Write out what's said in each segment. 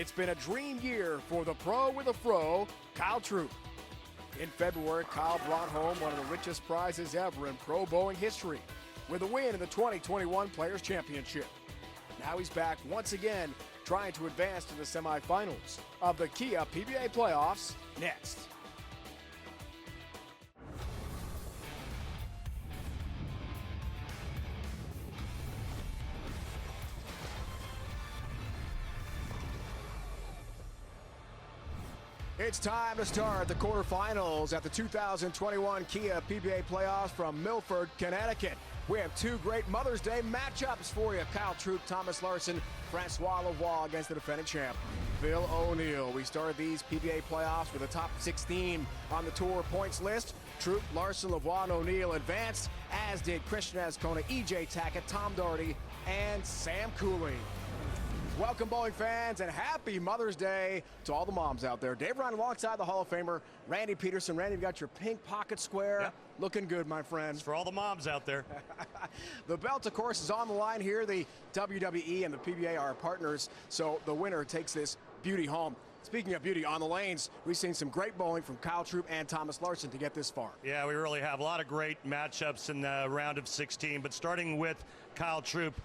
It's been a dream year for the pro with a fro, Kyle Troup. In February, Kyle brought home one of the richest prizes ever in pro bowling history with a win in the 2021 Players' Championship. Now he's back once again trying to advance to the semifinals of the Kia PBA playoffs next. It's time to start the quarterfinals at the 2021 Kia PBA playoffs from Milford, Connecticut. We have two great Mother's Day matchups for you. Kyle Troup, Thomas Larson, Francois Lavoie against the defending champ, Phil O'Neill. We started these PBA playoffs with the top 16 on the tour points list. Troup, Larson, Lavoie, and O'Neill advanced, as did Christian Azcona, EJ Tackett, Tom Doherty, and Sam Cooley. Welcome, bowling fans, and happy Mother's Day to all the moms out there. Dave Ryan alongside the Hall of Famer, Randy Peterson. Randy, you've got your pink pocket square. Yep. Looking good, my friend. It's for all the moms out there. The belt, of course, is on the line here. The WWE and the PBA are partners, so the winner takes this beauty home. Speaking of beauty, on the lanes, we've seen some great bowling from Kyle Troup and Thomas Larson to get this far. Yeah, we really have a lot of great matchups in the round of 16, but starting with Kyle Troup,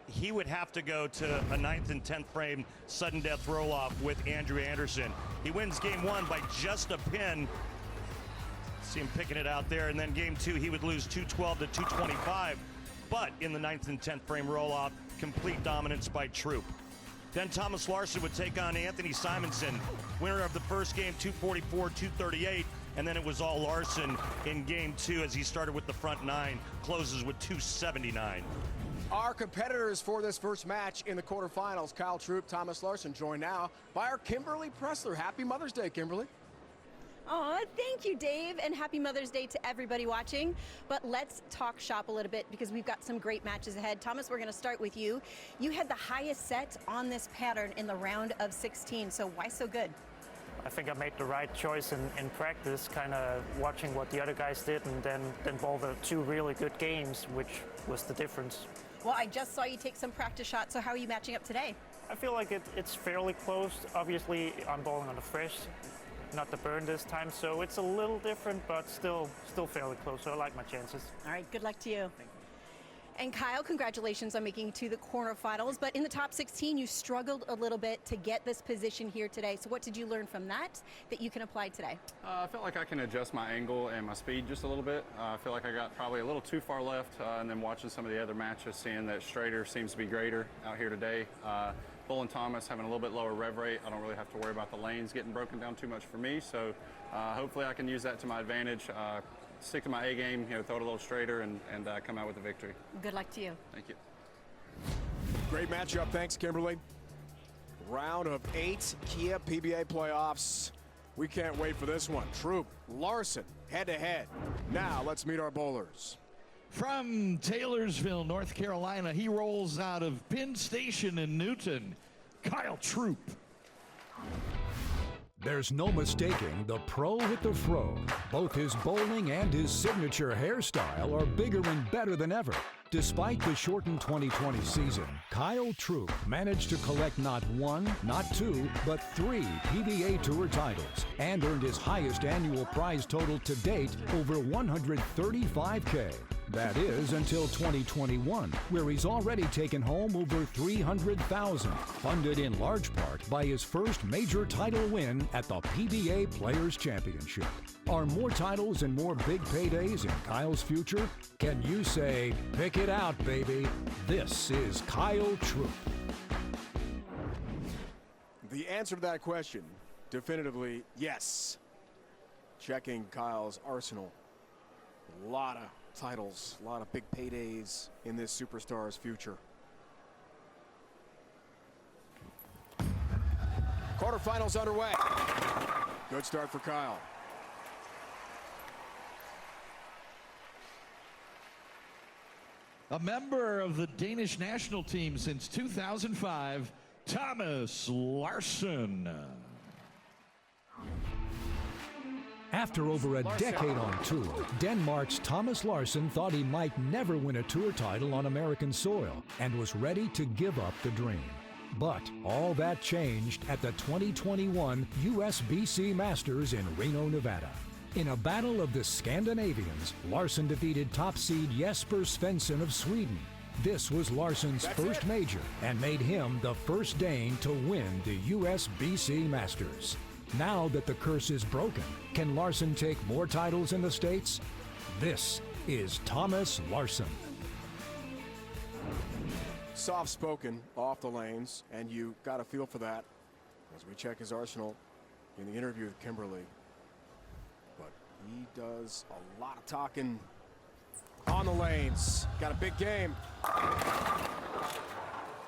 he would have to go to a 9th and 10th frame sudden death roll-off with Andrew Anderson. He wins game one by just a pin. See him picking it out there. And then game two, he would lose 212 to 225. But in the 9th and 10th frame roll-off, complete dominance by Troup. Then Thomas Larson would take on Anthony Simonson, winner of the first game, 244-238. And then it was all Larson in game two as he started with the front nine, closes with 279. Our competitors for this first match in the quarterfinals, Kyle Troup, Thomas Larson, joined now by our Kimberly Pressler. Happy Mother's Day, Kimberly. Oh, thank you, Dave, and happy Mother's Day to everybody watching. But let's talk shop a little bit because we've got some great matches ahead. Thomas, we're going to start with you. You had the highest set on this pattern in the round of 16, so why so good? I think I made the right choice in practice, kind of watching what the other guys did and then bowl the two really good games, which was the difference. Well, I just saw you take some practice shots, so how are you matching up today? I feel like it's fairly close. Obviously, I'm bowling on the fresh, not the burn this time, so it's a little different, but still fairly close, so I like my chances. All right, good luck to you. Thank you. And Kyle, congratulations on making it to the quarterfinals, but in the top 16, you struggled a little bit to get this position here today. So what did you learn from that you can apply today? I felt like I can adjust my angle and my speed just a little bit. I feel like I got probably a little too far left, and then watching some of the other matches, seeing that straighter seems to be greater out here today. Bull and Thomas having a little bit lower rev rate. I don't really have to worry about the lanes getting broken down too much for me, so hopefully I can use that to my advantage. Stick to my A game, throw it a little straighter and come out with a victory. Good luck to you. Thank you. Great matchup. Thanks, Kimberly. Round of 8 Kia PBA playoffs. We can't wait for this one. Troup, Larson, head-to-head. Now let's meet our bowlers. From Taylorsville, North Carolina, he rolls out of Penn Station in Newton, Kyle Troup. There's no mistaking the pro with the fro. Both his bowling and his signature hairstyle are bigger and better than ever. Despite the shortened 2020 season, Kyle Troup managed to collect not one, not two, but 3 PBA Tour titles and earned his highest annual prize total to date, over $135K. That is until 2021, where he's already taken home over $300,000, funded in large part by his first major title win at the PBA Players' Championship. Are more titles and more big paydays in Kyle's future? Can you say, pick it out, baby? This is Kyle Troup. The answer to that question, definitively yes. Checking Kyle's arsenal. A lot of titles, a lot of big paydays in this superstar's future. Quarterfinals underway. Good start for Kyle. A member of the Danish national team since 2005, Thomas Larson. After over a decade on tour, Denmark's Thomas Larson thought he might never win a tour title on American soil and was ready to give up the dream. But all that changed at the 2021 USBC Masters in Reno, Nevada. In a battle of the Scandinavians, Larsson defeated top seed Jesper Svensson of Sweden. This was Larsson's first major and made him the first Dane to win the USBC Masters. Now that the curse is broken, can Larsson take more titles in the States? This is Thomas Larsson. Soft-spoken off the lanes, and you got a feel for that as we check his arsenal in the interview with Kimberly. But he does a lot of talking on the lanes. Got a big game.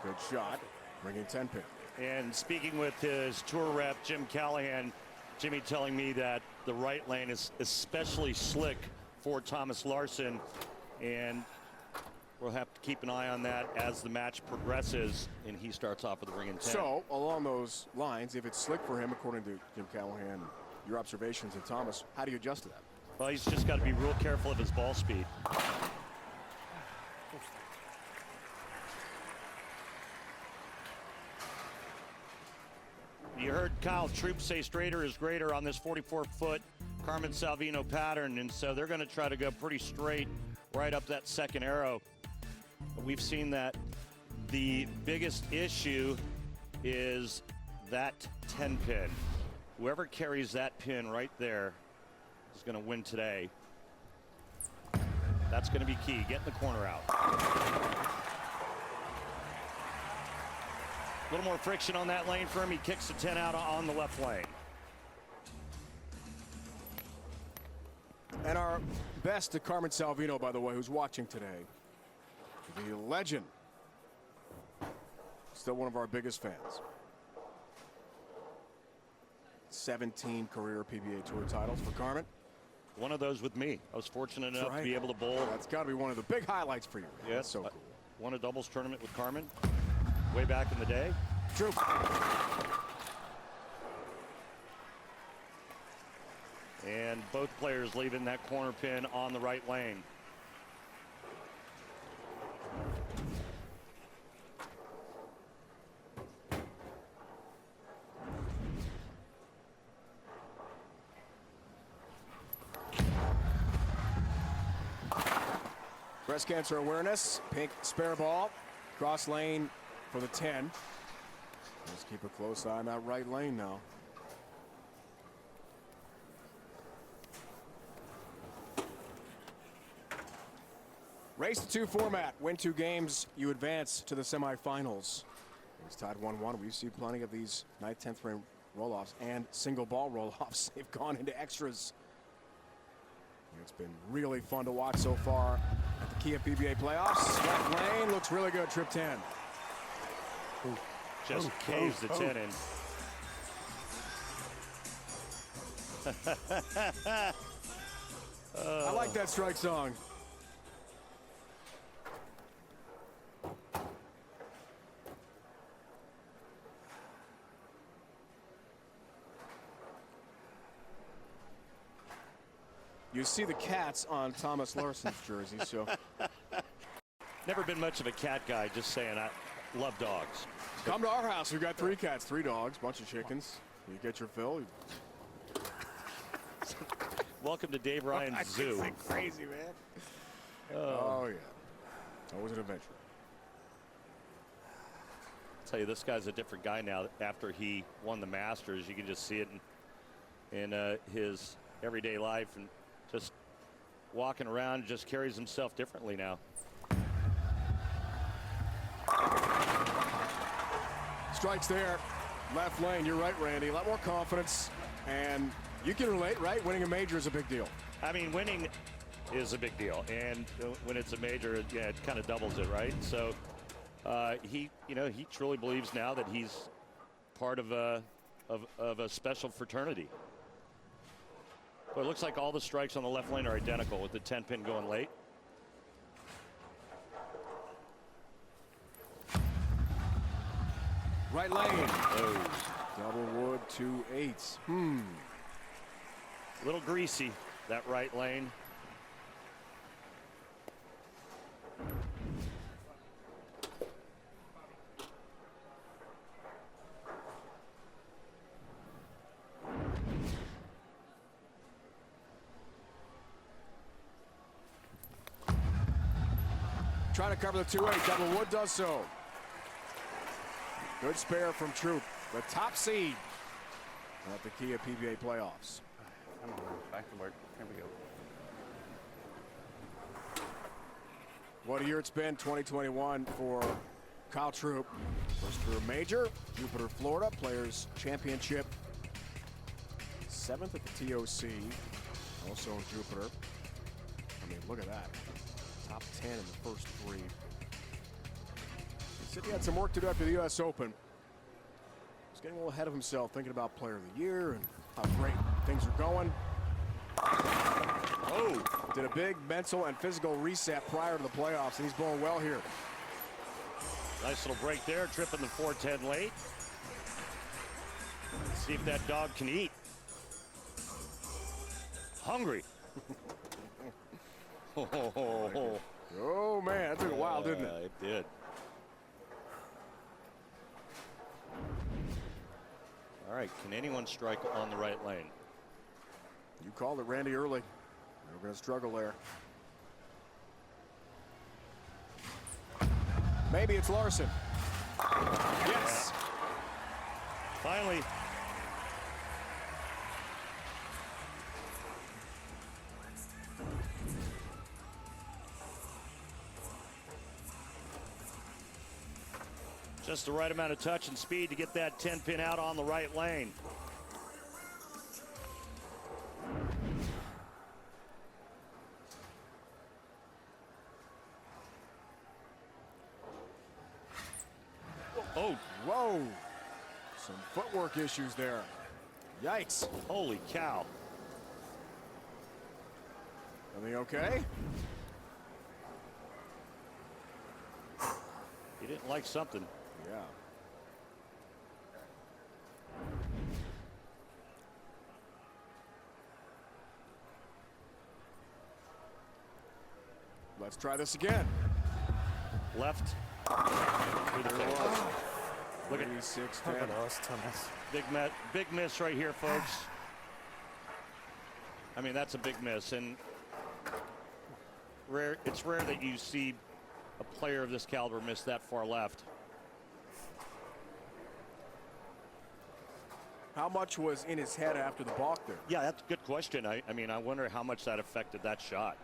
Good shot, bringing 10 pin. And speaking with his tour rep, Jim Callahan, Jimmy telling me that the right lane is especially slick for Thomas Larsson, and we'll have to keep an eye on that as the match progresses and he starts off with a ring in 10. So, along those lines, if it's slick for him, according to Jim Callahan, your observations of Thomas, how do you adjust to that? Well, he's just got to be real careful of his ball speed. You heard Kyle Troop say straighter is greater on this 44-foot Carmen Salvino pattern, and so they're going to try to go pretty straight right up that second arrow. We've seen that the biggest issue is that 10 pin. Whoever carries that pin right there is going to win today. That's going to be key. Getting the corner out. A little more friction on that lane for him. He kicks the 10 out on the left lane. And our best to Carmen Salvino, by the way, who's watching today. The legend. Still one of our biggest fans. 17 career PBA Tour titles for Carmen. One of those with me. I was fortunate enough to be able to bowl. That's got to be one of the big highlights for you. Yeah, that's so cool. Won a doubles tournament with Carmen way back in the day. True. And both players leaving that corner pin on the right lane. Breast cancer awareness, pink spare ball, cross lane for the 10. Let's keep a close eye on that right lane now. Race to 2 format. Win 2 games, you advance to the semifinals. It's tied 1-1. We've seen plenty of these 9th, 10th frame roll-offs and single ball roll-offs. They've gone into extras. It's been really fun to watch so far at the Kia PBA playoffs. Left lane looks really good. Trip 10. Just caves the 10 in. I like that strike song. You see the cats on Thomas Larsson's jersey, so. Never been much of a cat guy, just saying. I love dogs. Come to our house. We've got 3 cats, 3 dogs, bunch of chickens. You get your fill. Welcome to Dave Ryan's zoo. It's crazy, man. Oh, yeah. Always an adventure. I'll tell you, this guy's a different guy now. After he won the Masters, you can just see it in his everyday life, and just walking around, just carries himself differently now. Strikes there. Left lane. You're right, Randy. A lot more confidence. And you can relate, right? Winning a major is a big deal. I mean, winning is a big deal. And when it's a major, yeah, it kind of doubles it, right? So he truly believes now that he's part of a special fraternity. Well, it looks like all the strikes on the left lane are identical with the 10 pin going late. Right lane. Oh. Double wood, 2-8s. A little greasy, that right lane. trying to cover the 2-8. Double Wood does so. Good spare from Troop, the top seed at the Kia PBA playoffs. Come on, back to work. Here we go. What a year it's been, 2021 for Kyle Troop. First career major, Jupiter, Florida, Players Championship. 7th at the TOC, also in Jupiter. I mean, look at that. Top 10 in the first 3. He said he had some work to do after the U.S. Open. He's getting a little ahead of himself, thinking about Player of the Year and how great things are going. Oh, did a big mental and physical reset prior to the playoffs, and he's blowing well here. Nice little break there, tripping the 410 late. Let's see if that dog can eat. Hungry. Oh, man, that took a while, didn't it? It did. All right, can anyone strike on the right lane? You called it, Randy, early. We're going to struggle there. Maybe it's Larson. Yes. Finally. Just the right amount of touch and speed to get that 10-pin out on the right lane. Oh, whoa. Some footwork issues there. Yikes. Holy cow. Everything okay? He didn't like something. Yeah. Let's try this again. Left. Through the face. Look at 6-10. Big miss right here, folks. I mean, that's a big miss, and it's rare that you see a player of this caliber miss that far left. How much was in his head after the balk there? Yeah, that's a good question. I mean, I wonder how much that affected that shot.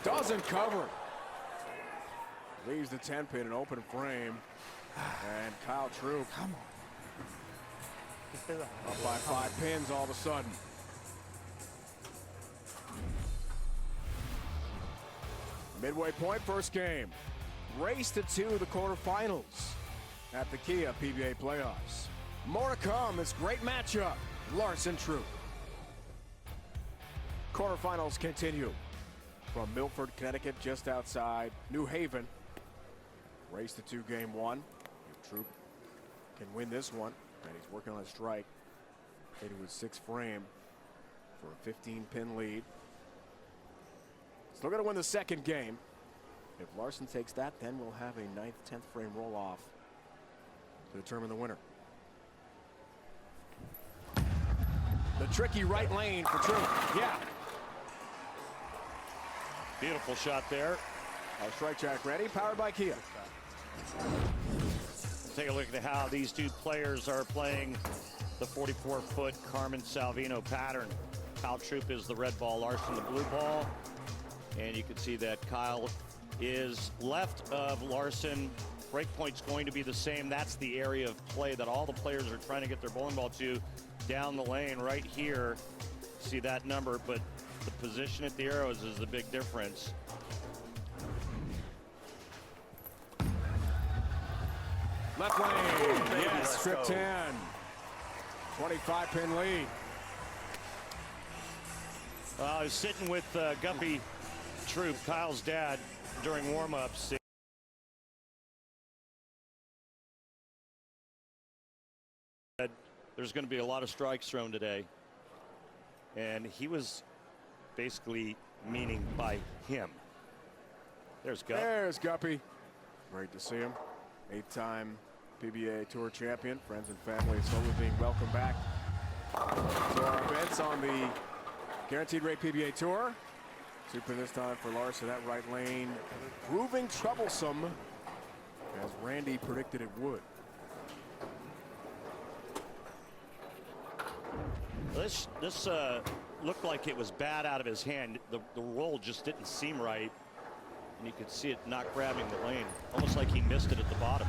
Doesn't cover. Leaves the 10-pin in open frame. And Kyle Troop up by 5 pins all of a sudden. Midway point, first game. Race to 2, the quarterfinals at the Kia PBA playoffs. More to come. This great matchup. Larson Troop. Quarterfinals continue from Milford, Connecticut, just outside New Haven. Race to 2, game 1. If Troop can win this one, and he's working on a strike, hitting with 6th frame for a 15-pin lead. Still got to win the second game. If Larson takes that, then we'll have a 9th, 10th frame roll-off to determine the winner. The tricky right lane for Troop. Yeah. Beautiful shot there. Our strike track ready, powered by Kia. Take a look at how these two players are playing the 44-foot Carmen Salvino pattern. Kyle Troop is the red ball, Larson the blue ball. And you can see that Kyle is left of Larson. Breakpoint's going to be the same. That's the area of play that all the players are trying to get their bowling ball to down the lane right here. See that number, but the position at the arrows is the big difference. Left lane, yes, strip 10. 25-pin lead. I was sitting with Guppy Troop, Kyle's dad, during warm-ups. There's going to be a lot of strikes thrown today. And he was basically meaning by him. There's Guppy. There's Guppy. Great to see him. 8-time PBA Tour champion. Friends and family slowly being welcomed back to our events on the Guaranteed rate PBA Tour. Super this time for Larson. That right lane proving troublesome, as Randy predicted it would. This looked like it was bad out of his hand. The roll just didn't seem right, and you could see it not grabbing the lane, almost like he missed it at the bottom.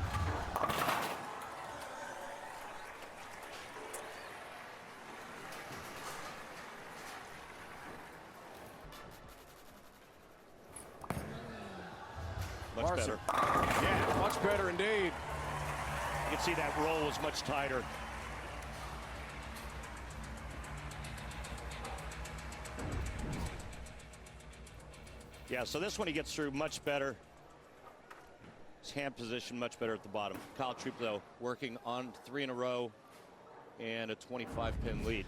Much Larson. better. Yeah, much better indeed. You can see that roll was much tighter. Yeah, so this one he gets through much better. His hand position much better at the bottom. Kyle Troup, though, working on 3 in a row and a 25-pin lead.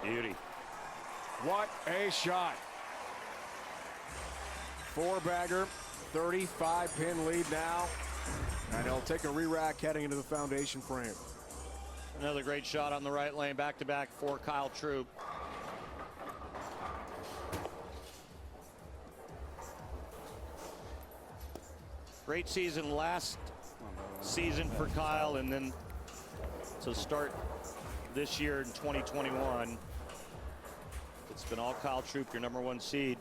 Beauty. What a shot. 4-bagger, 35-pin lead now. And he'll take a re-rack heading into the foundation frame. Another great shot on the right lane, back-to-back for Kyle Troup. Great season last season for Kyle, and then to start this year in 2021, it's been all Kyle Troup, your #1 seed,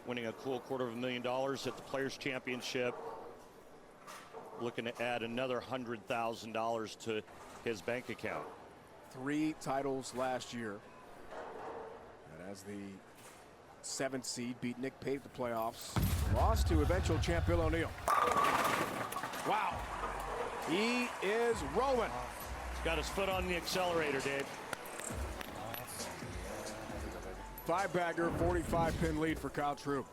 winning a cool $250,000 at the Players Championship, looking to add another $100,000 to his bank account. 3 titles last year. And as the 7th seed, beat Nick Pate at the playoffs. Lost to eventual champ Bill O'Neill. Wow. He is rolling. He's got his foot on the accelerator, Dave. 5-bagger, 45-pin lead for Kyle Troup.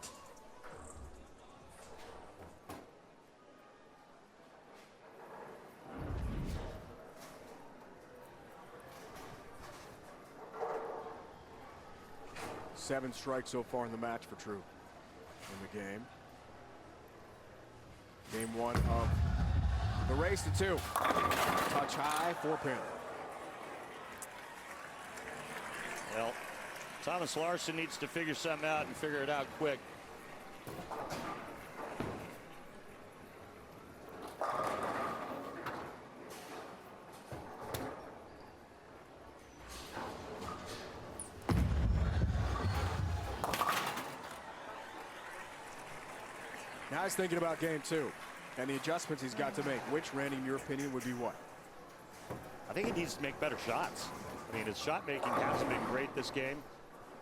Seven strikes so far in the match for Troup in the game. Game 1 of the race to 2. Touch high, 4-pin. Well, Thomas Larson needs to figure something out and figure it out quick. Now he's thinking about game 2 and the adjustments he's got to make. Which, Randy, in your opinion, would be what? I think he needs to make better shots. I mean, his shot making hasn't been great this game.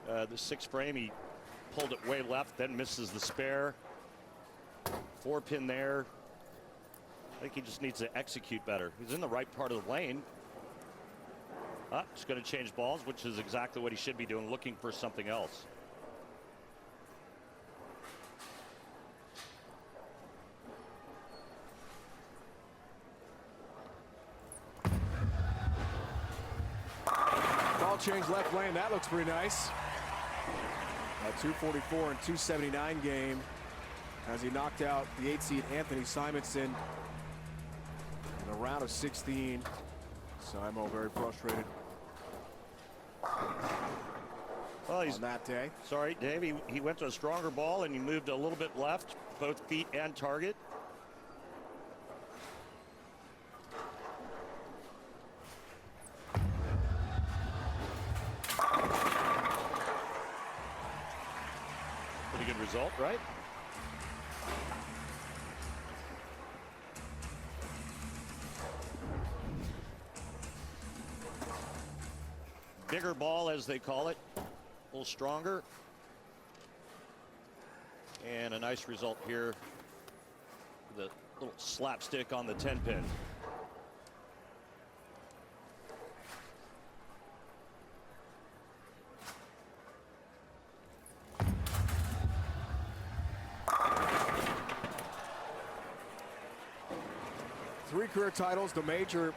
The 6th frame, he pulled it way left, then misses the spare. 4-pin there. I think he just needs to execute better. He's in the right part of the lane. He's going to change balls, which is exactly what he should be doing, looking for something else. Ball change left lane. That looks pretty nice. A 244 and 279 game as he knocked out the 8th seed Anthony Simonson in the round of 16. Simo very frustrated Well, he's on that day. sorry, Dave. He went to a stronger ball and he moved a little bit left, both feet and target. Pretty good result, right? Bigger ball, as they call it, a little stronger. And a nice result here with a little slapstick on the 10-pin. Three career titles, the major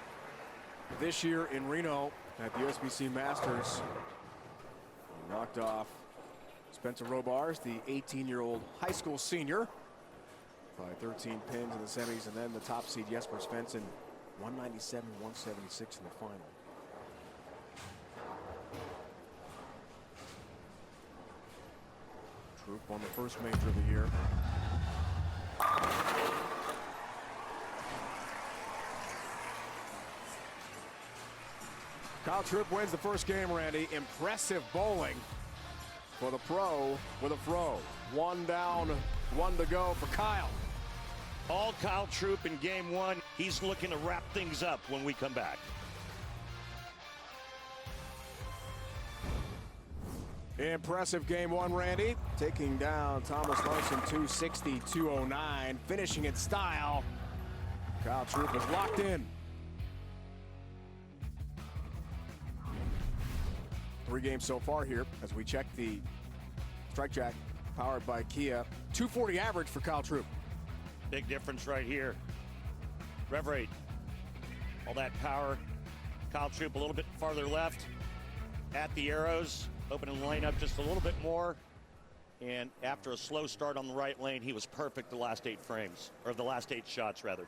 this year in Reno at the USBC Masters. Knocked off his Spencer Robars, the 18-year-old high school senior, by 13 pins in the semis, and then the top seed Jesper Svensson, 197, 176 in the final. Troop won the first major of the year. Kyle Troop wins the first game, Randy. Impressive bowling for the pro with a fro. One down, one to go for Kyle. All Kyle Troop in game one. He's looking to wrap things up when we come back. Impressive game one, Randy. Taking down Thomas Larson 260, 209. Finishing in style. Kyle Troop is locked in. 3 games so far here as we check the strike jack powered by Kia. 240 average for Kyle Troop. Big difference right here. Rev rate. All that power. Kyle Troop a little bit farther left at the arrows. Opening the lane up just a little bit more. And after a slow start on the right lane, he was perfect the last 8 frames, or the last 8 shots rather.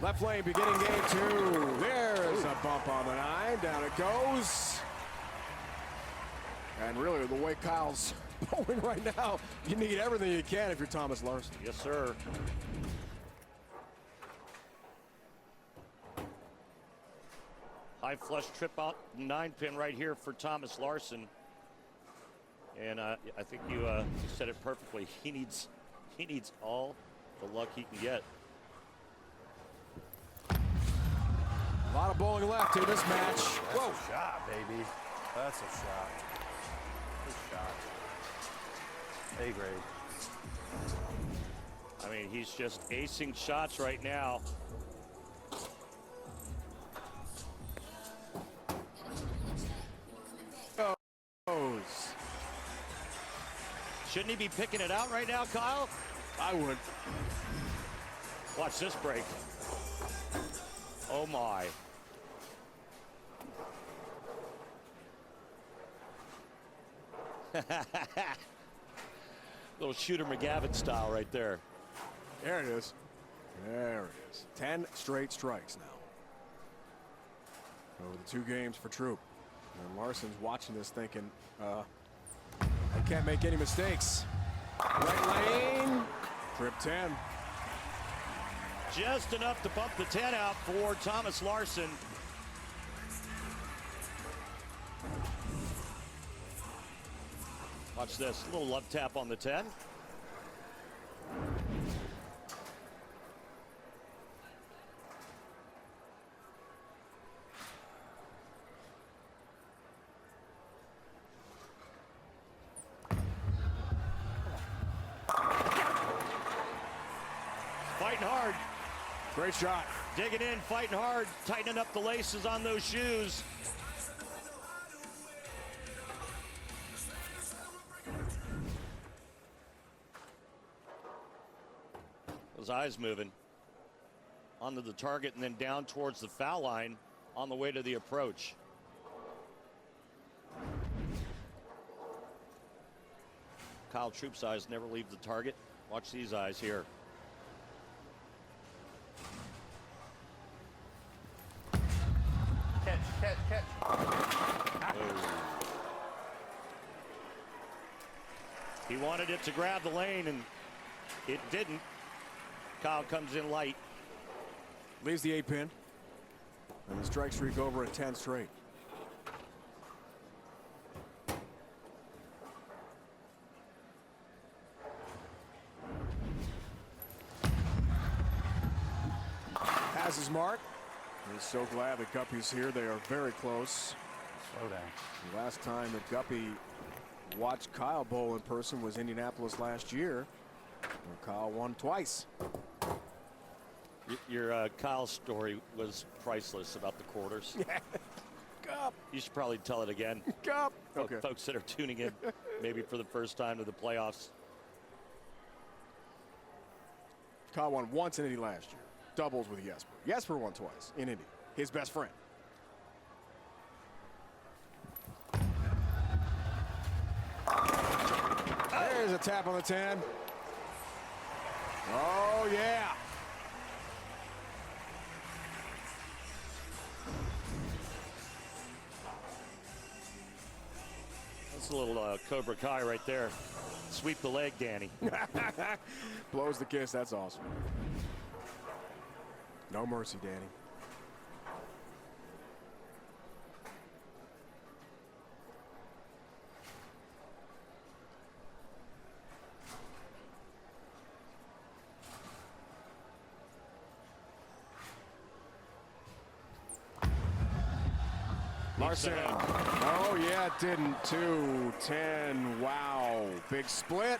Left lane beginning game 2. There's a bump on the 9. Down it goes. And really, the way Kyle's bowling right now, you need everything you can if you're Thomas Larson. Yes, sir. High flush trip out 9-pin right here for Thomas Larson. And I think you said it perfectly. He needs all the luck he can get. A lot of bowling left in this match. Whoa. That's a shot, baby. That's a shot. Good shot. A grade. I mean, he's just acing shots right now. Shouldn't he be picking it out right now, Kyle? I would. Watch this break. Oh my. Little Shooter McGavin style right there. There it is. There it is. 10 straight strikes now. Over the 2 games for Troop. And Larson's watching this thinking, I can't make any mistakes. Right lane. Trip 10. Just enough to bump the 10 out for Thomas Larson. Watch this, a little love tap on the 10. Fighting hard. Great shot. Digging in, fighting hard, tightening up the laces on those shoes. Those eyes moving. Onto the target and then down towards the foul line on the way to the approach. Kyle Troop's eyes never leave the target. Watch these eyes here. Catch. Oh. He wanted it to grab the lane and it didn't. Kyle comes in light. Leaves the 8-pin. And the strike streak over at 10 straight. Has his mark. He's so glad that Guppy's here. They are very close. Slow down. The last time that Guppy watched Kyle bowl in person was Indianapolis last year, where Kyle won twice. Your Kyle story was priceless about the quarters. Yeah. Gup. You should probably tell it again. Gup. Okay. Folks that are tuning in maybe for the first time to the playoffs. Kyle won once in Indy last year. Doubles with Jesper. Jesper won twice in Indy. His best friend. There's a tap on the 10. Oh, yeah. That's a little Cobra Kai right there. Sweep the leg, Danny. Blows the kiss. That's awesome. No mercy, Danny. Larson. Oh, yeah, it didn't. 2-10. Wow. Big split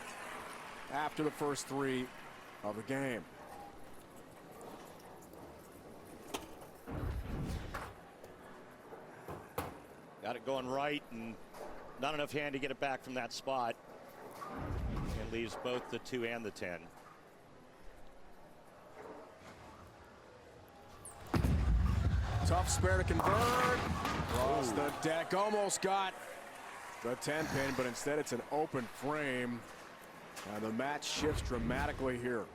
after the first 3 of the game. Got it going right, and not enough hand to get it back from that spot. And leaves both the 2 and the 10. Tough spare to convert. Across the deck. Almost got the 10 pin, but instead it's an open frame. And the match shifts dramatically here.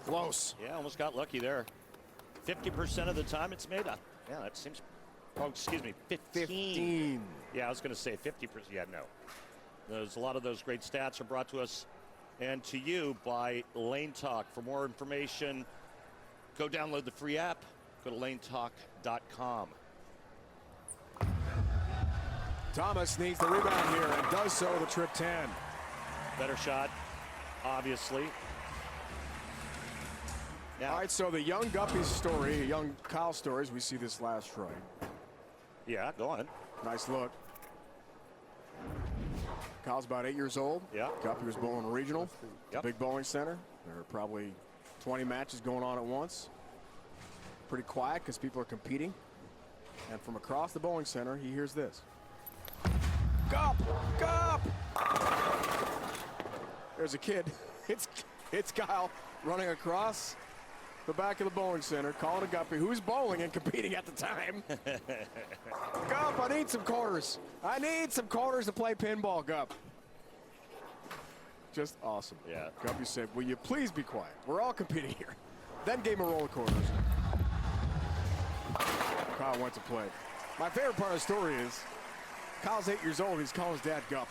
Close. Yeah, almost got lucky there. 50% of the time it's made up. Yeah, that seems. Oh, excuse me, 15. Yeah, I was going to say 50%. Yeah, no. There's a lot of those great stats are brought to us and to you by Lane Talk. For more information, go download the free app. Go to lanetalk.com. Thomas needs the rebound here and does so with a trip 10. Better shot, obviously. Now, all right, so the young Guppy's story, young Kyle stories, we see this last try. Yeah, go on. Nice look. Kyle's about 8 years old. Yeah. Guppy was bowling regional. Yep. Big bowling center. There are probably 20 matches going on at once. Pretty quiet because people are competing. And from across the bowling center, he hears this. Gup! Gup! There's a kid. It's Kyle running across the back of the bowling center, calling to Guppy, who's bowling and competing at the time. Gup, I need some quarters. I need some quarters to play pinball, Gup. Just awesome. Yeah. Guppy said, will you please be quiet? We're all competing here. Then gave him a roll of quarters. Kyle went to play. My favorite part of the story is Kyle's 8 years old. He's calling his dad Gup.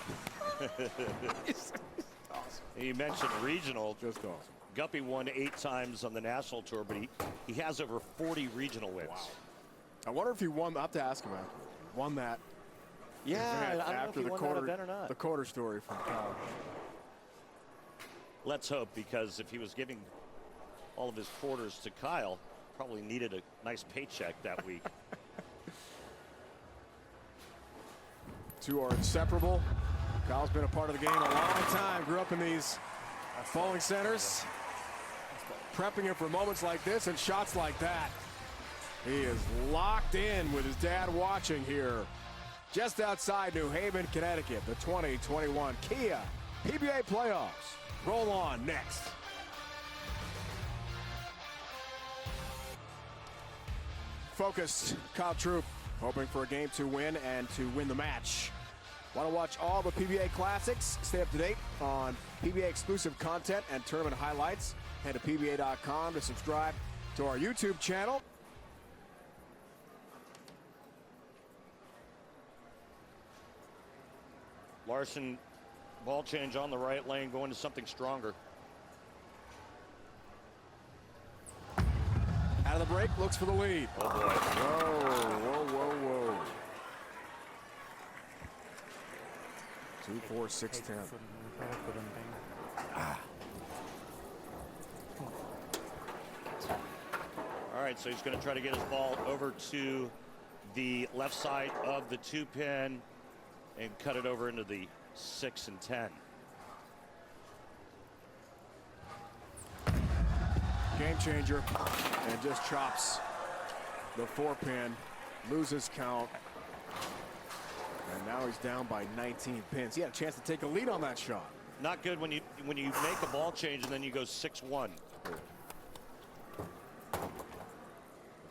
It's awesome. You mentioned regional. Just awesome. Guppy won 8 times on the national tour, but he has over 40 regional wins. Wow. I wonder if he won. I'll have to ask him after. Won that. Yeah, I don't know after if he the won quarter, that event or not. The quarter story from Kyle. Let's hope, because if he was giving all of his quarters to Kyle, probably needed a nice paycheck that week. Two are inseparable. Kyle's been a part of the game a long time. Grew up in these bowling centers. Prepping him for moments like this and shots like that. He is locked in with his dad watching here. Just outside New Haven, Connecticut, the 2021 Kia PBA playoffs. Roll on next. Focused, Kyle Troop, hoping for a game to win and to win the match. Want to watch all the PBA classics? Stay up to date on PBA exclusive content and tournament highlights. Head to PBA.com to subscribe to our YouTube channel. Larson, ball change on the right lane, going to something stronger. Out of the break, looks for the lead. Oh boy. Whoa, whoa, whoa, whoa. 2-4-6-10. All right, so he's going to try to get his ball over to the left side of the 2-pin and cut it over into the 6 and 10. Game changer, and just chops the 4-pin, loses count, and now he's down by 19 pins. He had a chance to take a lead on that shot. Not good when you make a ball change and then you go 6-1.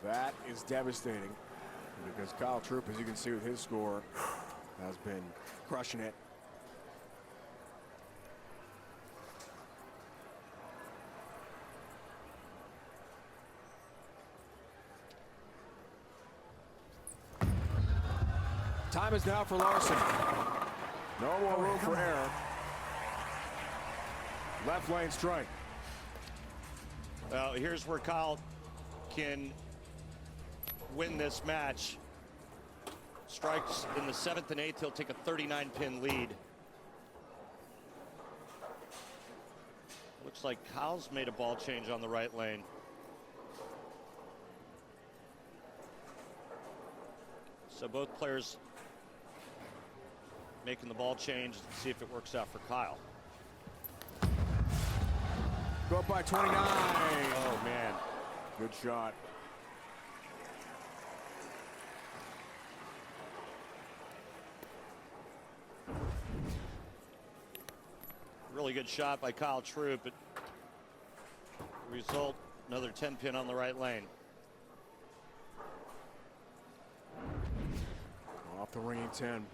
That is devastating because Kyle Troop, as you can see with his score, has been crushing it. Time is now for Larson. No more room for error. Left lane strike. Well, here's where Kyle can win this match. Strikes in the 7th and 8th, he'll take a 39-pin lead. Looks like Kyle's made a ball change on the right lane. So both players making the ball change to see if it works out for Kyle. Go up by 29. Oh, man. Good shot. Really good shot by Kyle Troop, but result, another 10-pin on the right lane. Off the ringing 10.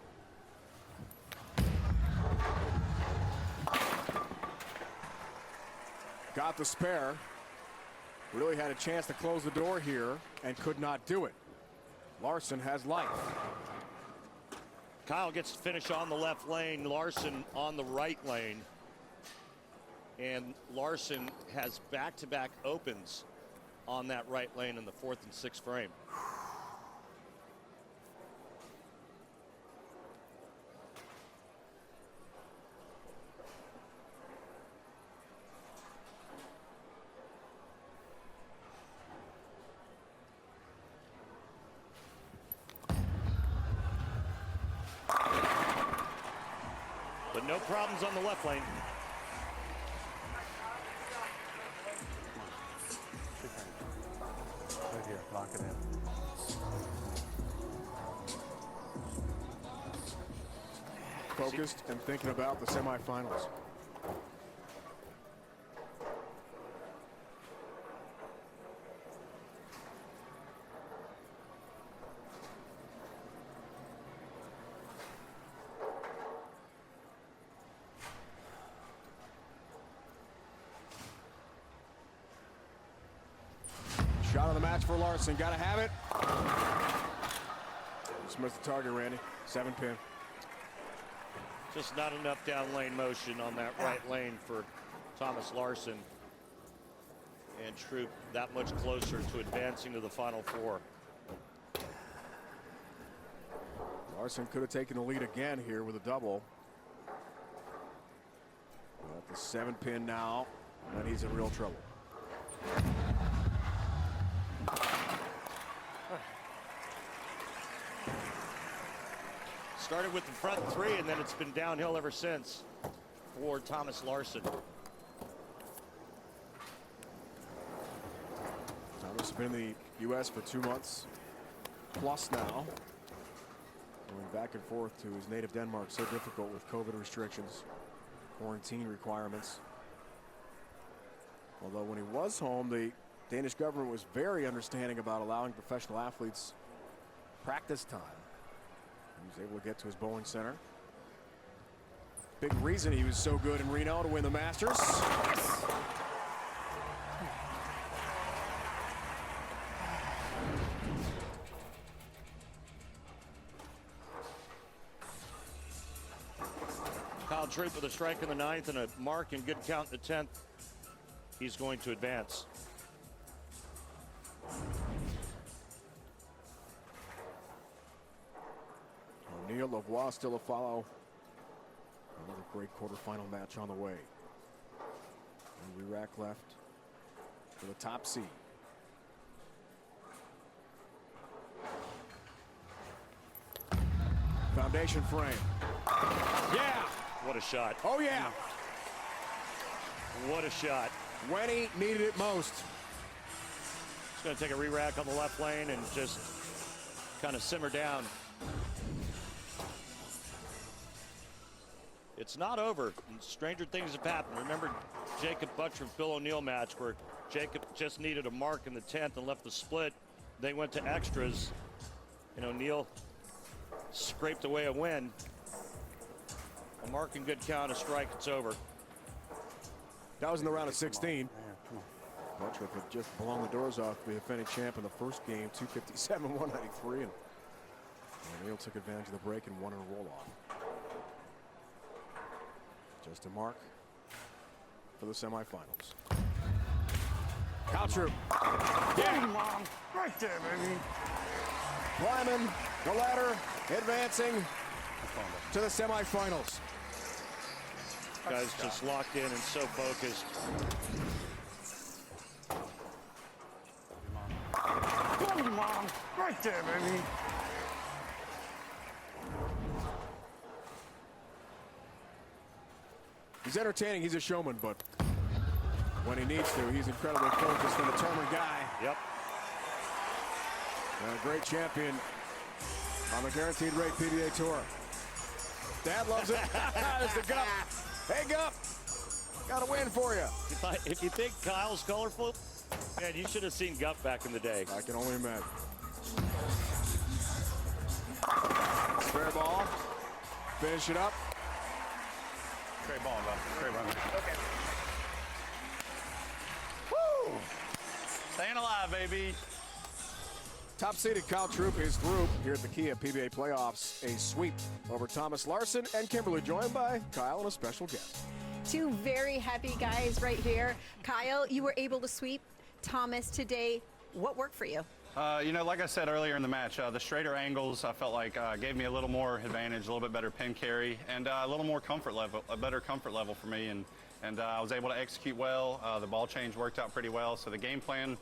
Got the spare. Really had a chance to close the door here and could not do it. Larson has life. Kyle gets to finish on the left lane, Larson on the right lane. And Larson has back-to-back opens on that right lane in the 4th and 6th frame. But no problems on the left lane. Right here, lock it in. Focused and thinking about the semifinals. Shot of the match for Larson. Got to have it. Smith the target, Randy. 7-pin. Just not enough down lane motion on that right lane for Thomas Larson. And Troop that much closer to advancing to the Final Four. Larson could have taken the lead again here with a double. At the 7-pin now, and he's in real trouble. Started with the front three, and then it's been downhill ever since for Thomas Larson. Thomas has been in the U.S. for 2 months plus now. Going back and forth to his native Denmark, so difficult with COVID restrictions, quarantine requirements. Although when he was home, the Danish government was very understanding about allowing professional athletes practice time. He was able to get to his bowling center. Big reason he was so good in Reno to win the Masters. Kyle Troop with a strike in the 9th and a mark and good count in the 10th. He's going to advance. Neil Lavoie still to follow. Another great quarterfinal match on the way. And Iraq left for the top seed. Foundation frame. Yeah! What a shot. Oh, yeah! What a shot. When he needed it most. He's going to take a re-rack on the left lane and just kind of simmer down. it's not over. Stranger things have happened. Remember Jacob Butcher, Bill O'Neill match where Jacob just needed a mark in the 10th and left the split. They went to extras, and O'Neill scraped away a win. A mark and good count, a strike, it's over. That was in the round of 16. Butcher had just blown the doors off the defending champ in the first game, 257-193, and O'Neill took advantage of the break and won in a roll-off. Just a mark for the semifinals. Kyle Troop. Yeah, Mom. Right there, baby. Climbing the ladder, advancing to the semifinals. Guys just locked in and so focused. Mom. Right there, baby. He's entertaining, he's a showman, but when he needs to, he's incredibly focused and a determined guy. Yep. And a great champion on the Guaranteed Rate PBA Tour. Dad loves it. There's the Gup. Hey, Gup. Got a win for you. If you think Kyle's colorful, man, you should have seen Gup back in the day. I can only imagine. Fair ball. Finish it up. Great ball, bud. Great run. Okay. Woo! Staying alive, baby. Top-seeded Kyle Troop is through here at the Kia PBA playoffs. A sweep over Thomas Larson and Kimberly, joined by Kyle and a special guest. Two very happy guys right here. Kyle, you were able to sweep Thomas today. What worked for you? You know, like I said earlier in the match, the straighter angles I felt like gave me a little more advantage, a little bit better pin carry, and a little more comfort level, a better comfort level for me. And I was able to execute well. The ball change worked out pretty well. So the game plan,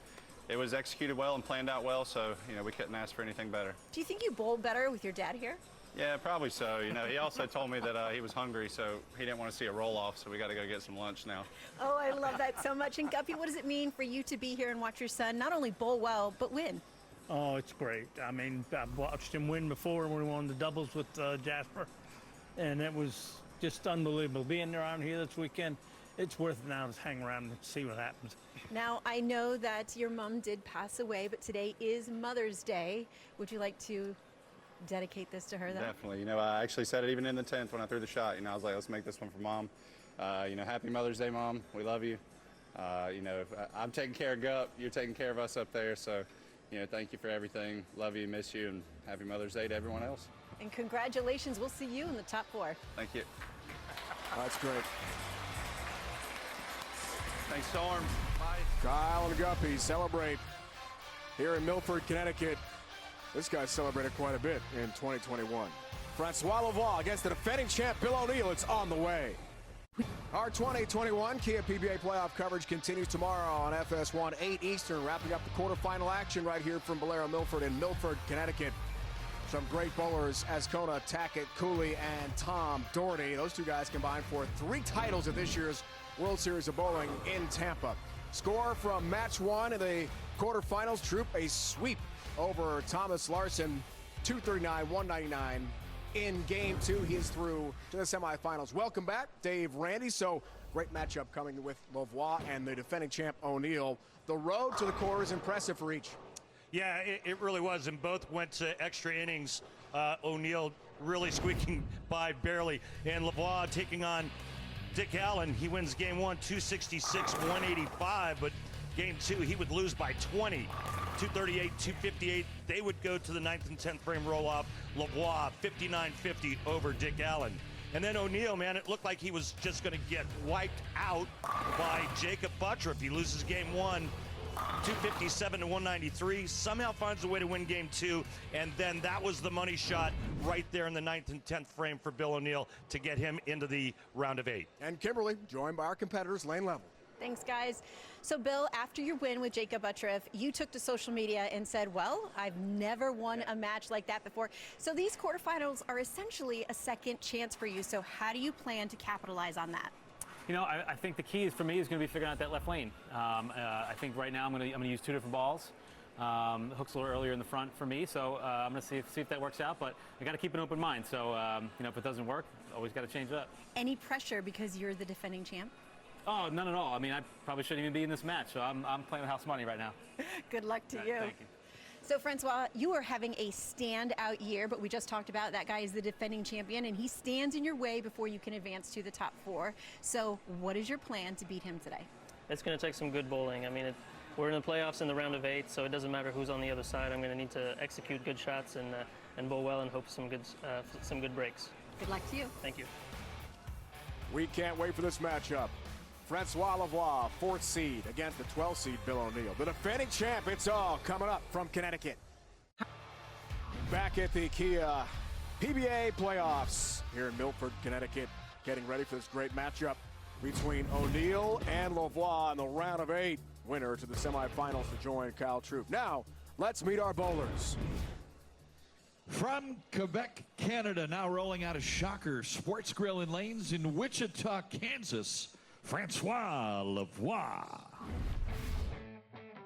it was executed well and planned out well. So, you know, we couldn't ask for anything better. Do you think you bowled better with your dad here? Yeah, probably so. You know, he also told me that he was hungry, so he didn't want to see a roll-off, so we got to go get some lunch now. Oh, I love that so much. And Guppy, what does it mean for you to be here and watch your son not only bowl well, but win? Oh, it's great. I mean, I've watched him win before when we won the doubles with Jasper, and it was just unbelievable. Being around here this weekend, it's worth it now to hang around and see what happens. Now, I know that your mom did pass away, but today is Mother's Day. Would you like to dedicate this to her, though? Definitely. You know, I actually said it even in the 10th when I threw the shot. You know, I was like, let's make this one for Mom. You know, happy Mother's Day, Mom. We love you. You know, I'm taking care of Gup. You're taking care of us up there. So, you know, thank you for everything. Love you, miss you, and happy Mother's Day to everyone else. And congratulations. We'll see you in the top 4. Thank you. That's great. Thanks, Storm. Bye. Kyle and Guppy celebrate here in Milford, Connecticut. This guy celebrated quite a bit in 2021. Francois Lavoie against the defending champ Bill O'Neill. It's on the way. Our 2021 Kia PBA playoff coverage continues tomorrow on FS1 8 Eastern, wrapping up the quarterfinal action right here from Bolero Milford in Milford, Connecticut. Some great bowlers, Ascona, Tackett, Cooley, and Tom Doherty. Those two guys combined for 3 titles at this year's World Series of Bowling in Tampa. Score from match 1 in the quarterfinals, Troop a sweep over Thomas Larson, 239-199. In game 2, he is through to the semifinals. Welcome back, Dave Randy. So great matchup coming with Lavoie and the defending champ O'Neill. The road to the core is impressive for each. Yeah, it really was, and both went to extra innings. O'Neill really squeaking by barely, and Lavoie taking on Dick Allen. He wins game 1, 266-185, but game 2, he would lose by 20. 238-258. They would go to the 9th and 10th frame roll-off. Lavoie 59-50 over Dick Allen. And then O'Neill, man, it looked like he was just going to get wiped out by Jacob Butcher if he loses game 1. 257-193, somehow finds a way to win game 2, and then that was the money shot right there in the 9th and 10th frame for Bill O'Neill to get him into the round of 8. And Kimberly, joined by our competitors, Lane Level. Thanks, guys. So, Bill, after your win with Jacob Butcher, you took to social media and said, well, I've never won a match like that before. So these quarterfinals are essentially a second chance for you. So how do you plan to capitalize on that? You know, I think the key for me is going to be figuring out that left lane. I think right now I'm going to use 2 different balls. Hook's a little earlier in the front for me, so I'm going to see if that works out. But I got to keep an open mind. So if it doesn't work, always got to change it up. Any pressure because you're the defending champ? Oh, none at all. I mean, I probably shouldn't even be in this match, so I'm playing with house money right now. Good luck to you. Thank you. So, Francois, you are having a standout year, but we just talked about that guy is the defending champion, and he stands in your way before you can advance to the top 4. So, what is your plan to beat him today? It's going to take some good bowling. I mean, we're in the playoffs in the round of 8, so it doesn't matter who's on the other side. I'm going to need to execute good shots and bowl well and hope some good breaks. Good luck to you. Thank you. We can't wait for this matchup. Francois Lavoie, 4th seed against the 12th seed Bill O'Neill. The defending champ, it's all coming up from Connecticut. Back at the Kia PBA playoffs here in Milford, Connecticut, getting ready for this great matchup between O'Neill and Lavoie in the round of 8. Winner to the semifinals to join Kyle Troop. Now, let's meet our bowlers. From Quebec, Canada, now rolling out of Shocker Sports Grill and Lanes in Wichita, Kansas, Francois Lavoie.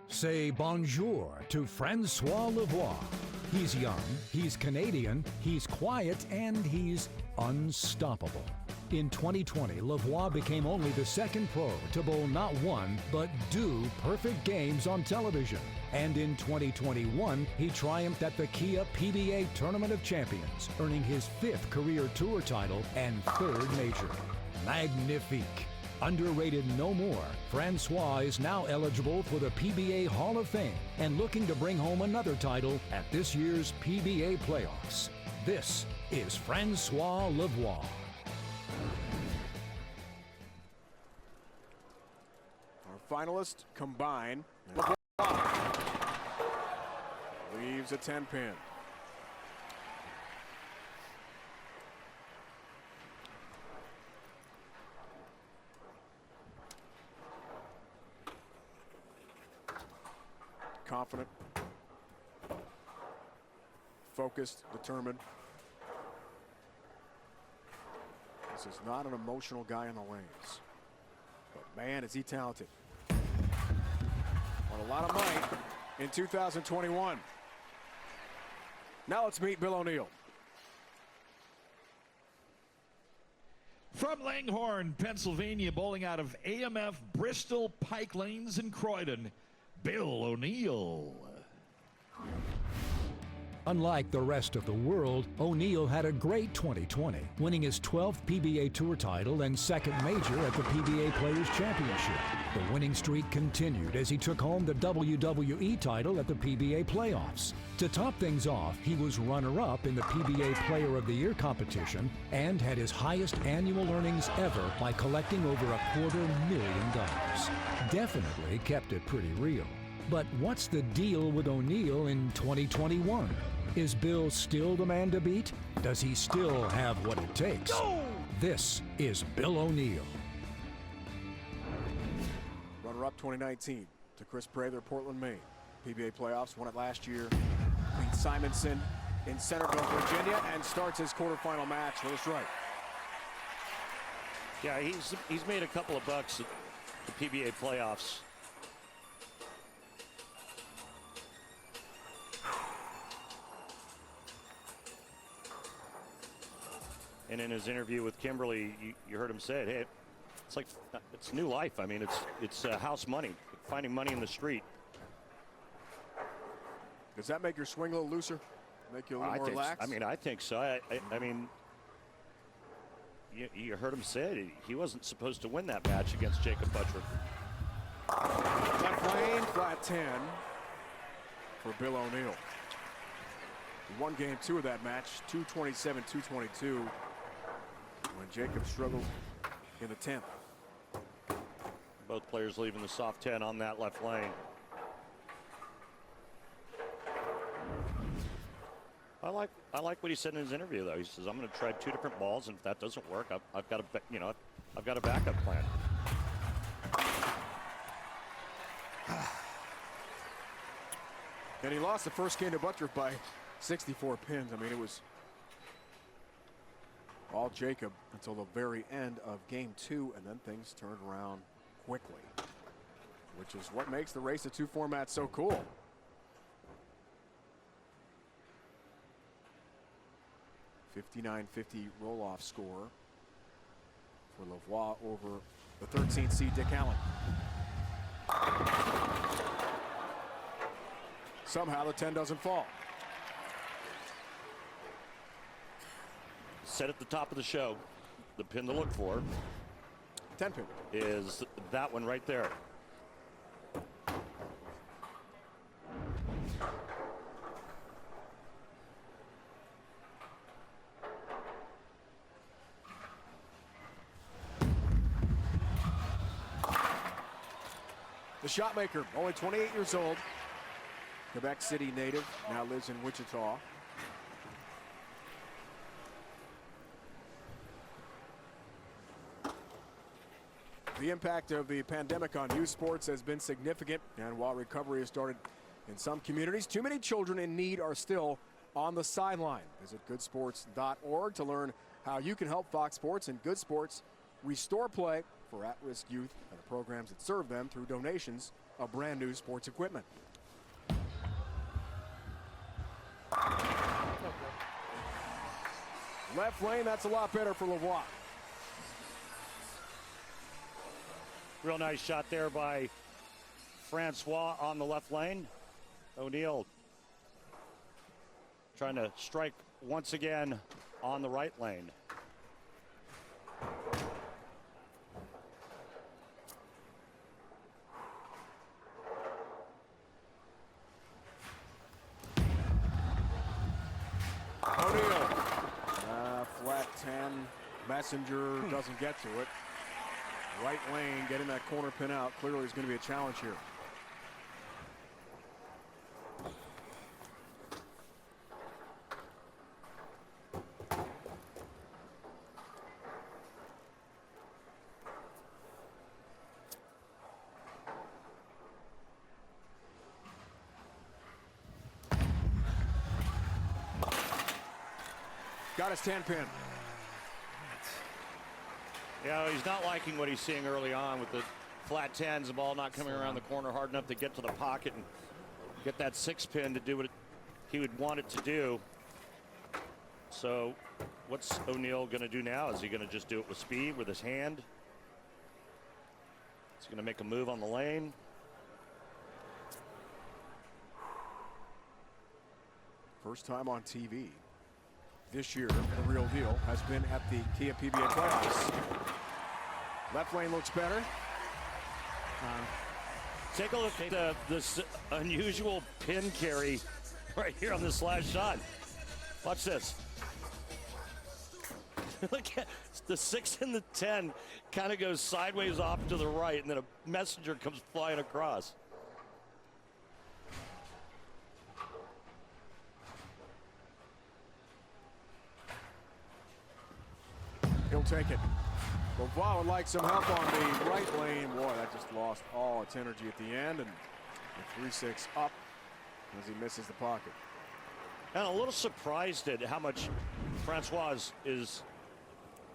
Say bonjour to Francois Lavoie. He's young, he's Canadian, he's quiet, and he's unstoppable. In 2020, Lavoie became only the 2nd pro to bowl not 1, but 2 perfect games on television. And in 2021, he triumphed at the Kia PBA Tournament of Champions, earning his 5th career tour title and 3rd major. Magnifique. Underrated no more, Francois is now eligible for the PBA Hall of Fame and looking to bring home another title at this year's PBA playoffs. This is Francois Lavoie. Our finalists combine. Leaves a 10-pin. Confident, focused, determined. This is not an emotional guy in the lanes, but man, is he talented. On a lot of might in 2021. Now let's meet Bill O'Neill. From Langhorne, Pennsylvania, bowling out of AMF Bristol, Pike Lanes, and Croydon, Bill O'Neill. Unlike the rest of the world, O'Neill had a great 2020, winning his 12th PBA Tour title and 2nd major at the PBA Players Championship. The winning streak continued as he took home the WWE title at the PBA playoffs. To top things off, he was runner-up in the PBA Player of the Year competition and had his highest annual earnings ever by collecting over $250,000. Definitely kept it pretty real. But what's the deal with O'Neill in 2021? Is Bill still the man to beat? Does he still have what it takes? Go! This is Bill O'Neill. Runner-up 2019 to Chris Prather, Portland, Maine. PBA playoffs, won it last year. Beat Simonson in Centerville, Virginia, and starts his quarterfinal match with a strike. Yeah, he's made a couple of bucks at the PBA playoffs. And in his interview with Kimberly, you heard him say it. Hey, it's like it's new life. I mean, it's house money, finding money in the street. Does that make your swing a little looser? Make you a little more relaxed? I mean, I think so. I mean, you heard him say it. He wasn't supposed to win that match against Jacob Buttrick. Left lane, flat 10 for Bill O'Neill. He won game 2 of that match, 227-222. When Jacob struggled in the 10th. Both players leaving the soft 10 on that left lane. I like what he said in his interview, though. He says, "I'm going to try 2 different balls, and if that doesn't work, I've got a backup plan." And he lost the first game to Buttrick by 64 pins. I mean, it was all Jacob until the very end of game 2, and then things turned around quickly, which is what makes the race of 2 formats so cool. 59-50 roll-off score for Lavoie over the 13th seed Dick Allen. Somehow the 10 doesn't fall. Said at the top of the show, the pin to look for 10 pin is that one right there. The shot maker, only 28 years old, Quebec City native, now lives in Wichita. The impact of the pandemic on youth sports has been significant, and while recovery has started in some communities, too many children in need are still on the sideline. Visit goodsports.org to learn how you can help Fox Sports and Good Sports restore play for at-risk youth and the programs that serve them through donations of brand new sports equipment. Left lane, that's a lot better for Lavoie. Real nice shot there by Francois on the left lane. O'Neal trying to strike once again on the right lane. O'Neal. Flat 10. Messenger doesn't get to it. Right lane, getting that corner pin out. Clearly is going to be a challenge here. Got his 10 pin. Yeah, he's not liking what he's seeing early on with the flat 10s, the ball not coming around the corner hard enough to get to the pocket and get that 6 pin to do what he would want it to do. So what's O'Neal going to do now? Is he going to just do it with speed, with his hand? He's going to make a move on the lane. First time on TV this year, the real deal has been at the Kia PBA playoffs. Left lane looks better. Take a look at this unusual pin carry right here on this last shot. Watch this. Look at the 6 and the 10 kind of goes sideways off to the right, and then a messenger comes flying across. He'll take it. Lavoie would like some help on the right lane. Boy, that just lost all its energy at the end, and the 3-6 up as he misses the pocket. And a little surprised at how much Francois is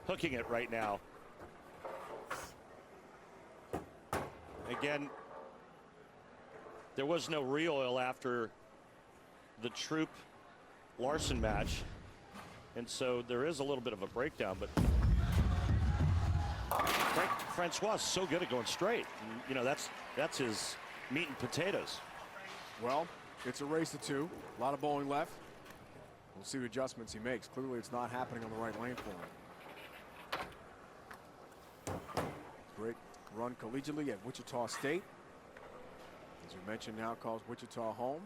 hooking it right now. Again, there was no recoil after the Troop Larson match, and so there is a little bit of a breakdown, but Francois is so good at going straight. And, you know, that's his meat and potatoes. Well, it's a race to 2. A lot of bowling left. We'll see what adjustments he makes. Clearly, it's not happening on the right lane for him. Great run collegiately at Wichita State. As we mentioned, now calls Wichita home.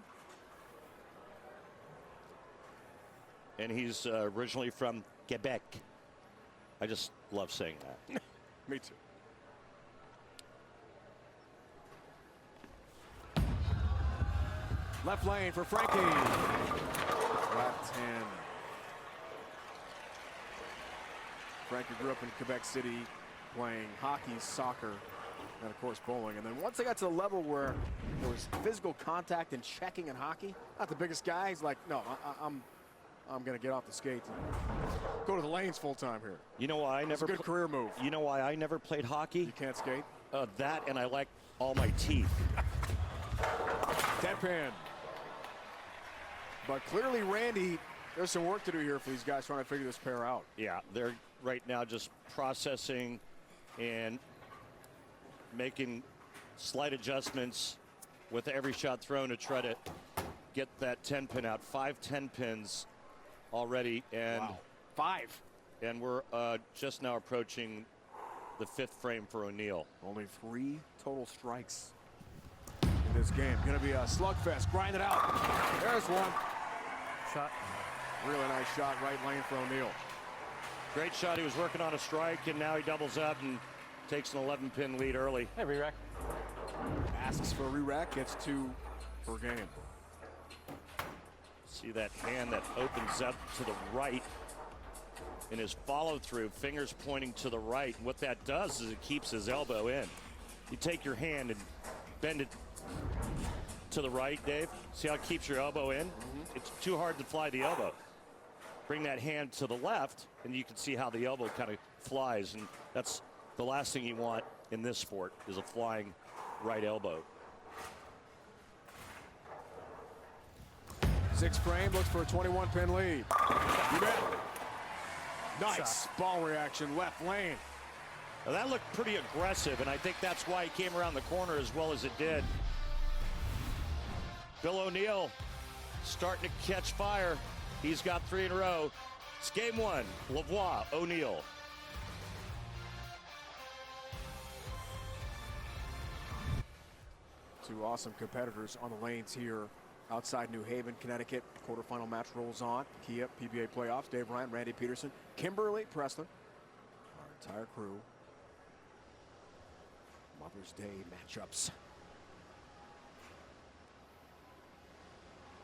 And he's originally from Quebec. I just love saying that. Me too. Left lane for Frankie. Flat 10. Frankie grew up in Quebec City playing hockey, soccer, and of course bowling. And then once they got to the level where there was physical contact and checking in hockey, not the biggest guy, he's like, no, I'm going to get off the skates and go to the lanes full time here. You know why I never? It's a good career move. You know why I never played hockey? You can't skate? That, and I like all my teeth. 10 pin. But clearly Randy There's some work to do here for these guys trying to figure this pair out. Yeah, they're right now just processing and making slight adjustments with every shot thrown to try to get that 10 pin out. 5 10 pins already, and wow. 5. And we're just now approaching the 5th frame for O'Neal. Only 3 total strikes in this game. Going to be a slugfest. Grind it out. There's one. Shot. Really nice shot, right lane for O'Neal. Great shot. He was working on a strike, and now he doubles up and takes an 11-pin lead early. Hey, re-rack. Asks for a re-rack, gets 2 per game. See that hand that opens up to the right in his follow-through, fingers pointing to the right. And what that does is it keeps his elbow in. You take your hand and bend it to the right, Dave. See how it keeps your elbow in? Mm-hmm. It's too hard to fly the elbow. Bring that hand to the left, and you can see how the elbow kind of flies. And that's the last thing you want in this sport, is a flying right elbow. 6th frame, looks for a 21-pin lead. You bet. Nice ball reaction, left lane. Now that looked pretty aggressive, and I think that's why he came around the corner as well as it did. Bill O'Neal starting to catch fire. He's got 3 in a row. It's game 1, Lavoie, O'Neal. Two awesome competitors on the lanes here outside New Haven, Connecticut. Quarterfinal match rolls on. Kia PBA playoffs. Dave Ryan, Randy Peterson, Kimberly Pressler, our entire crew. Mother's Day matchups.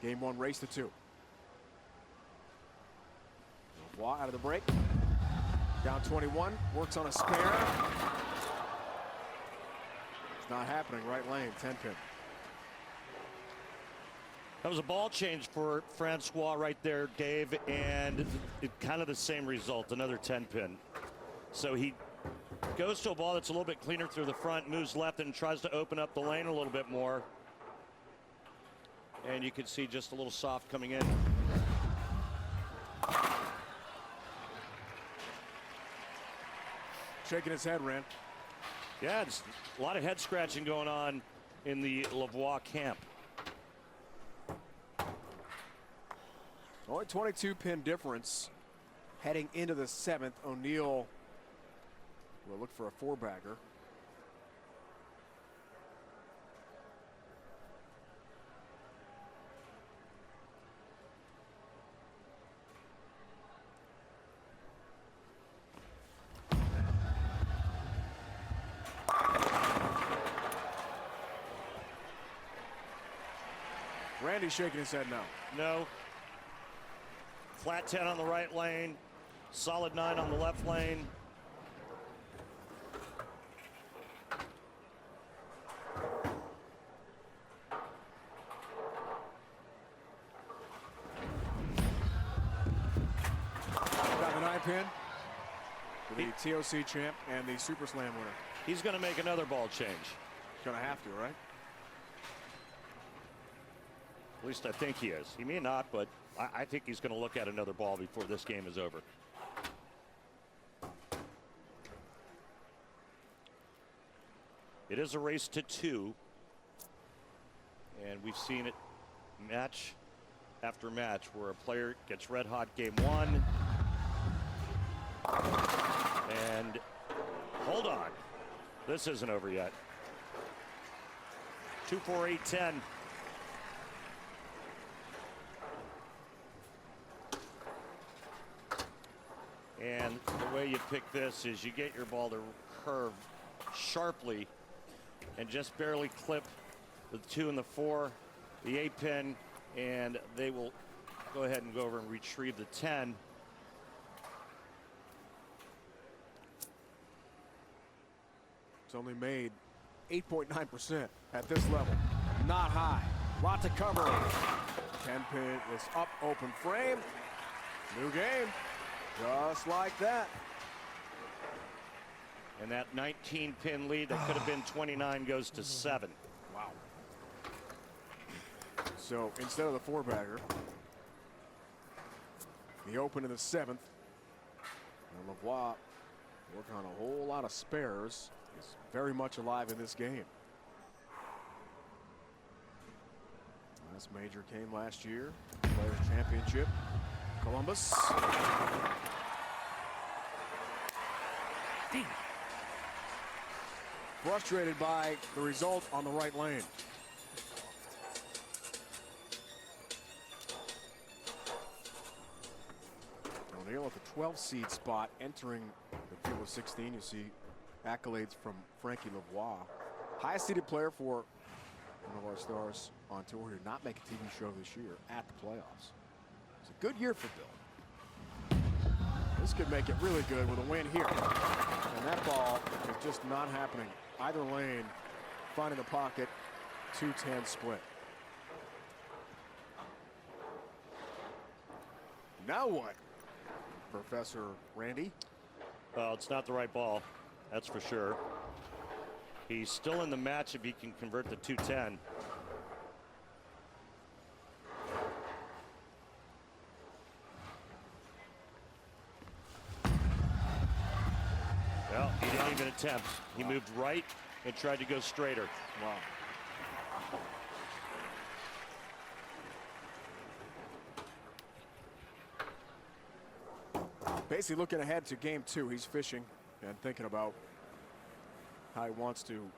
Game 1, race to 2. Lavoie out of the break. Down 21, works on a spare. It's not happening, right lane, 10-pin. That was a ball change for Francois right there, Dave, and kind of the same result, another 10-pin. So he goes to a ball that's a little bit cleaner through the front, moves left, and tries to open up the lane a little bit more. And you can see just a little soft coming in. Shaking his head, Rand. Yeah, it's a lot of head scratching going on in the Lavoie camp. Only 22-pin difference heading into the 7th. O'Neal will look for a 4-bagger. Randy's shaking his head no. No. Flat 10 on the right lane, solid 9 on the left lane. Got the 9-pin for the TOC champ and the Super Slam winner. He's going to make another ball change. Gonna have to, right? At least I think he is. He may not, but I think he's going to look at another ball before this game is over. It is a race to 2. And we've seen it match after match where a player gets red hot game 1. And hold on. This isn't over yet. 2, 4, 8, 10. And the way you pick this is you get your ball to curve sharply and just barely clip the 2 and the 4, the 8-pin, and they will go ahead and go over and retrieve the 10. It's only made 8.9% at this level. Not high. Lot to cover. 10-pin is up, open frame. New game. Just like that. And that 19-pin lead that could have been 29 goes to 7. Wow. So instead of the 4-bagger, The open in the 7th. And Lavoie working on a whole lot of spares. He's very much alive in this game. Last major came last year. Players Championship. Columbus. Damn. Frustrated by the result on the right lane. O'Neal at the 12 seed spot entering the field of 16. You see accolades from Frankie Lavoie. Highest seeded player for one of our stars on tour here. Not make a TV show this year at the playoffs. It's a good year for Bill. This could make it really good with a win here. And that ball is just not happening. Either lane, finding the pocket, 2-10 split. Now what, Professor Randy? Well, it's not the right ball, that's for sure. He's still in the match if he can convert the 210. Well, he didn't even attempt. He moved right and tried to go straighter. Wow. Basically looking ahead to game 2. He's fishing and thinking about how he wants to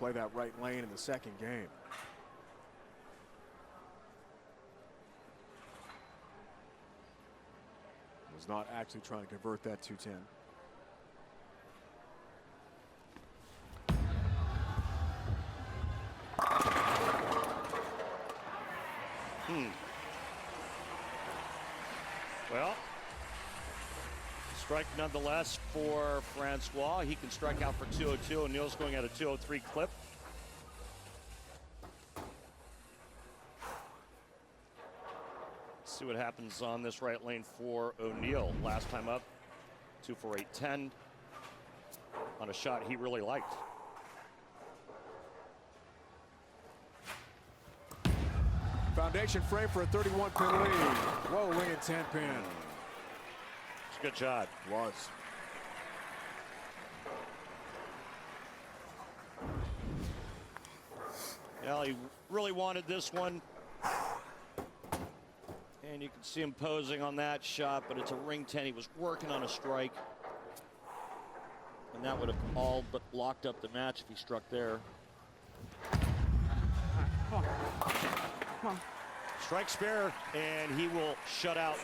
play that right lane in the second game. Was not actually trying to convert that 210. Well, strike nonetheless for Francois. He can strike out for 202. O'Neal's going at a 203 clip. Let's see what happens on this right lane for O'Neal. Last time up, 2 for 810 on a shot he really liked. Foundation frame for a 31-pin lead. Whoa, wing at 10-pin. It's a good shot. Was. Well, he really wanted this one. And you can see him posing on that shot, but it's a ring 10. He was working on a strike. And that would have all but locked up the match if he struck there. Come on. Come on. Strike spare, and he will shut out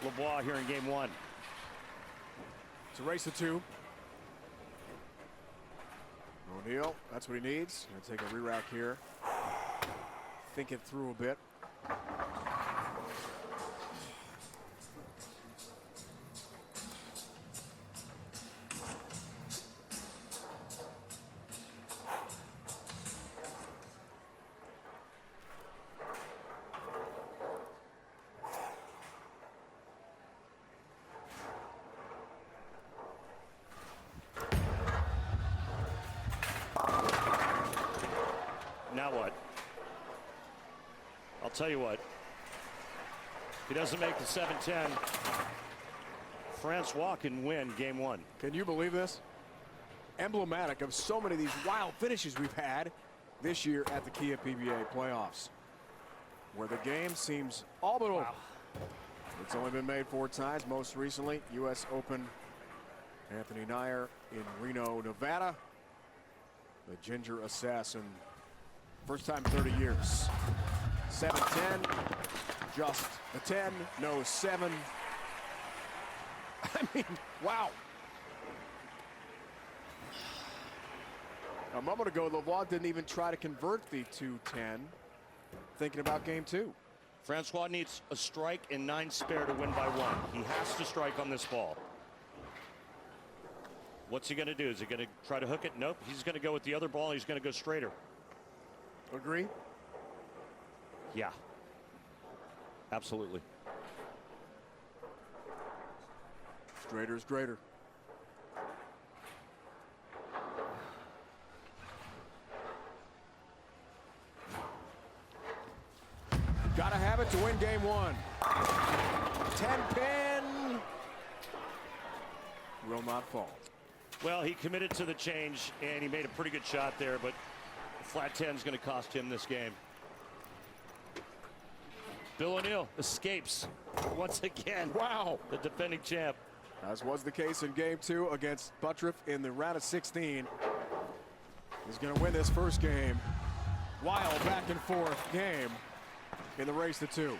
Lavoie here in game 1. It's a race to 2. O'Neal, that's what he needs. Gonna take a re-rack here. Think it through a bit. Now what? I'll tell you what. If he doesn't make the 7-10, Francois can win game 1. Can you believe this? Emblematic of so many of these wild finishes we've had this year at the Kia PBA playoffs, where the game seems all but over. It's only been made 4 times, most recently US Open. Anthony Nair in Reno, Nevada. The Ginger Assassin. First time in 30 years. 7-10, just the 10, no 7. I mean, wow. A moment ago, Lavoie didn't even try to convert the 210. Thinking about game 2. Francois needs a strike and 9 spare to win by 1. He has to strike on this ball. What's he going to do? Is he going to try to hook it? Nope. He's going to go with the other ball. He's going to go straighter. Agree? Yeah. Absolutely. Straighter is greater. Gotta have it to win game 1. 10 pin. Will not fall. Well, he committed to the change, and he made a pretty good shot there, but flat 10 is going to cost him this game. Bill O'Neill escapes once again. Wow. The defending champ. As was the case in game 2 against Buttriff in the round of 16. He's going to win this first game. Wild back and forth game in the race to 2.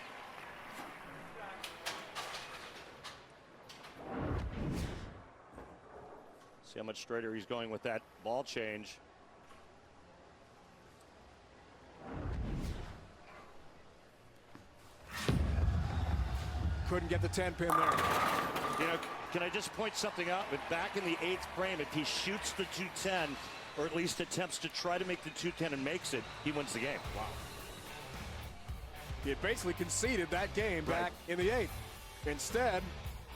See how much straighter he's going with that ball change. Couldn't get the 10 pin there. You know, can I just point something out? But back in the 8th frame, if he shoots the 210, or at least attempts to try to make the 210 and makes it, he wins the game. Wow. He had basically conceded that game back in the 8th. Instead,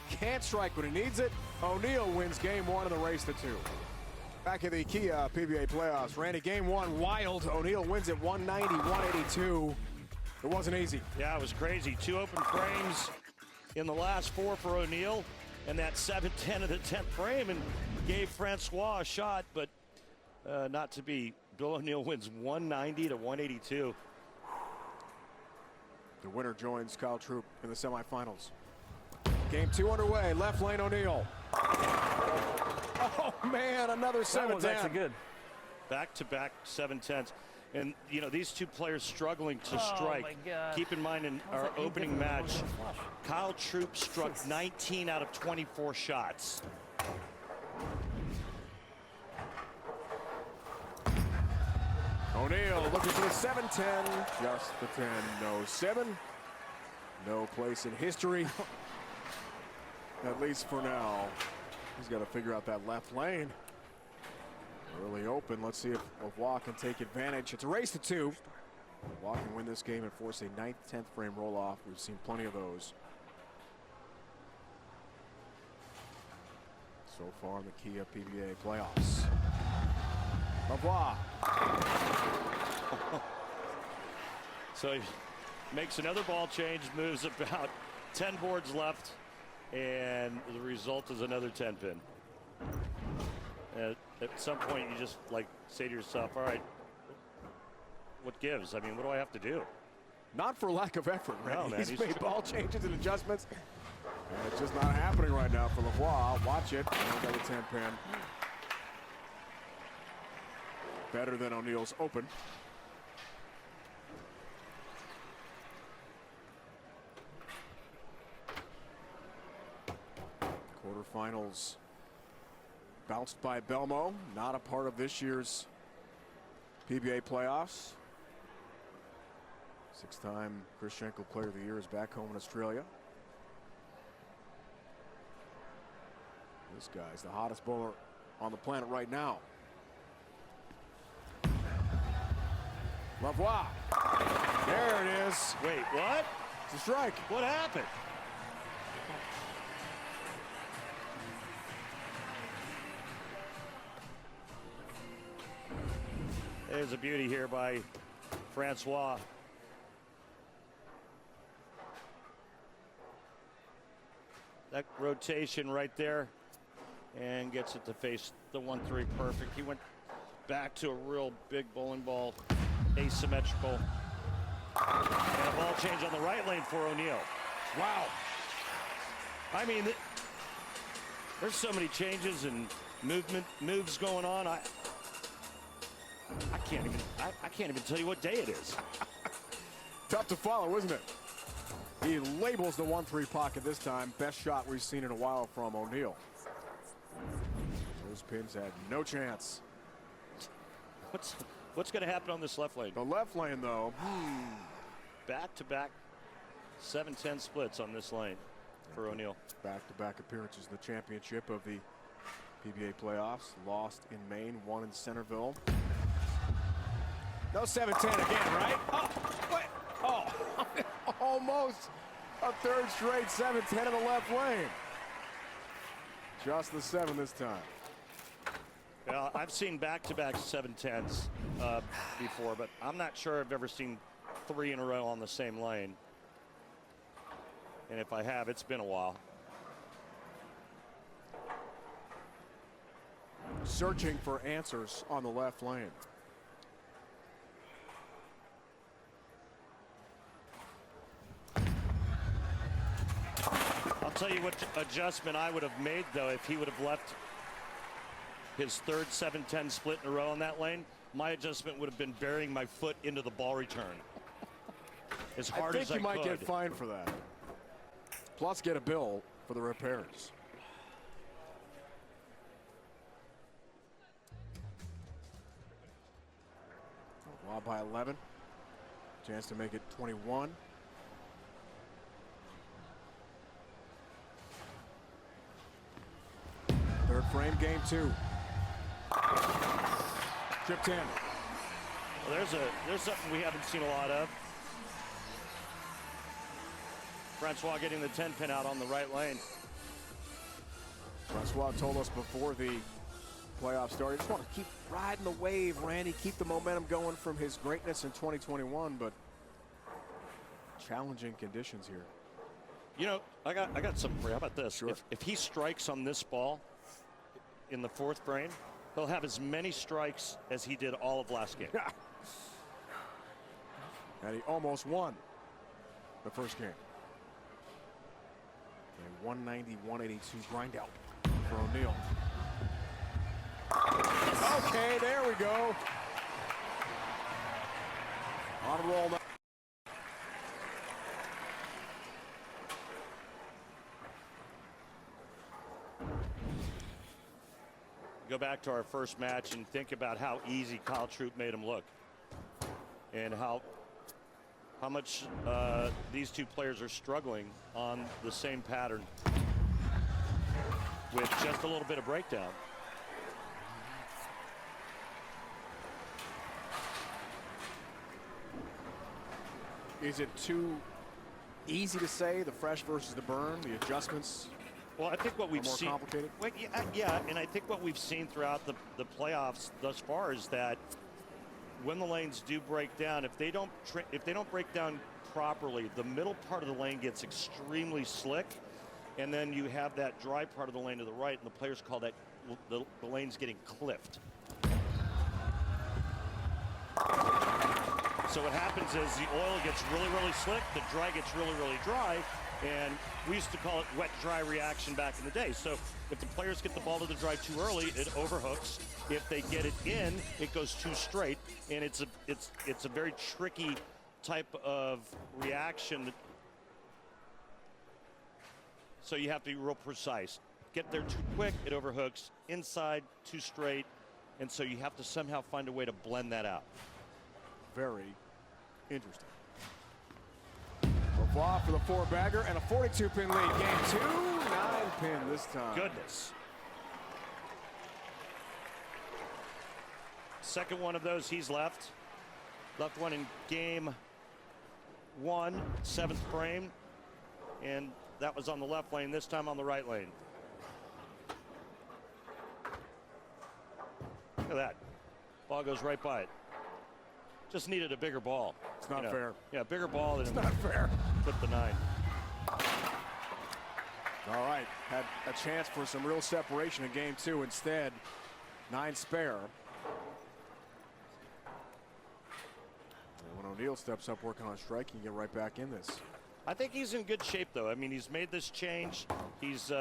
can't strike when he needs it. O'Neill wins game 1 of the race to 2. Back in the Kia PBA playoffs, Randy, game 1 wild. O'Neill wins it 190-182. It wasn't easy. Yeah, it was crazy. 2 open frames in the last 4 for O'Neill, and that 7-10 of the 10th frame, and gave Francois a shot, but not to be. Bill O'Neill wins 190-182. The winner joins Kyle Troop in the semifinals. Game 2 underway. Left lane O'Neill. Oh man, another 7-10. That was actually good. Back-to-back 7-10s. And, you know, these two players struggling to strike. my God. Keep in mind, in our opening match, Kyle Troop struck 19 out of 24 shots. O'Neill looking for the 7-10. Just the 10. No 7. No place in history. At least for now. He's got to figure out that left lane. Early open. Let's see if Lavoie can take advantage. It's a race to 2. Lavoie can win this game and force a 9th, 10th frame roll off. We've seen plenty of those so far in the Kia PBA playoffs. Lavoie. So he makes another ball change, moves about 10 boards left, and the result is another 10 pin. At some point, you just like say to yourself, all right, what gives? I mean, what do I have to do? Not for lack of effort, right? No, man, he's made ball changes and adjustments. And it's just not happening right now for Lavoie. Watch it. Another 10 pin. Better than O'Neill's open. Quarterfinals bounced by Belmo, not a part of this year's PBA playoffs. 6-time Chris Schenkel Player of the Year is back home in Australia. This guy's the hottest bowler on the planet right now. Lavoie. There it is. Wait, what? It's a strike. What happened? There's a beauty here by Francois. That rotation right there, and gets it to face the 1-3 perfect. He went back to a real big bowling ball, asymmetrical. And a ball change on the right lane for O'Neill. Wow. I mean, there's so many changes and moves going on. I can't even tell you what day it is. Tough to follow, isn't it? He labels the 1-3 pocket this time. Best shot we've seen in a while from O'Neill. Those pins had no chance. What's going to happen on this left lane? The left lane, though. Back-to-back 7-10 splits on this lane for O'Neill. Back-to-back appearances in the championship of the PBA playoffs. Lost in Maine, won in Centerville. No 7-10 again, right? Oh, wait. Oh, almost a third straight 7-10 in the left lane. Just the 7 this time. Well, I've seen back-to-back 7-10s before, but I'm not sure I've ever seen 3 in a row on the same lane. And if I have, it's been a while. Searching for answers on the left lane. I'll tell you what adjustment I would have made, though, if he would have left his third 7-10 split in a row on that lane. My adjustment would have been burying my foot into the ball return as hard as I could. I think you might get fined for that. Plus get a bill for the repairs. Lob by 11. Chance to make it 21. Third frame, game 2. Tripped in. Well, there's something we haven't seen a lot of. Francois getting the 10-pin out on the right lane. Francois told us before the playoffs started, just want to keep riding the wave, Randy, keep the momentum going from his greatness in 2021, but challenging conditions here. You know, I got something for you. How about this? Sure. If he strikes on this ball in the fourth frame, he'll have as many strikes as he did all of last game. And he almost won the first game. A 190-182 grind out for O'Neal. Okay, there we go. On a roll now. Go back to our first match and think about how easy Kyle Troop made him look, and how much these two players are struggling on the same pattern with just a little bit of breakdown. Is it too easy to say the fresh versus the burn, the adjustments? Well, I think what we've more seen, complicated? well, yeah, and I think what we've seen throughout the playoffs thus far is that when the lanes do break down, if they don't break down properly, the middle part of the lane gets extremely slick, and then you have that dry part of the lane to the right, and the players call that the lane's getting clipped. So what happens is the oil gets really, really slick, the dry gets really, really dry, and we used to call it wet-dry reaction back in the day. So if the players get the ball to the dry too early, it overhooks. If they get it in, it goes too straight, and it's a very tricky type of reaction. So you have to be real precise. Get there too quick, it overhooks. Inside, too straight, and so you have to somehow find a way to blend that out. Very interesting. Lavoie for the 4-bagger and a 42-pin lead. Game 2, 9-pin this time. Goodness. Second one of those he's left. Left one in game 1, 7th frame. And that was on the left lane, this time on the right lane. Look at that. Ball goes right by it. Just needed a bigger ball. It's not fair. Yeah, bigger ball than it's not fair. Flip the 9. All right, had a chance for some real separation in game 2. Instead, 9 spare. And when O'Neal steps up working on strike, he can get right back in this. I think he's in good shape, though. I mean, he's made this change. He's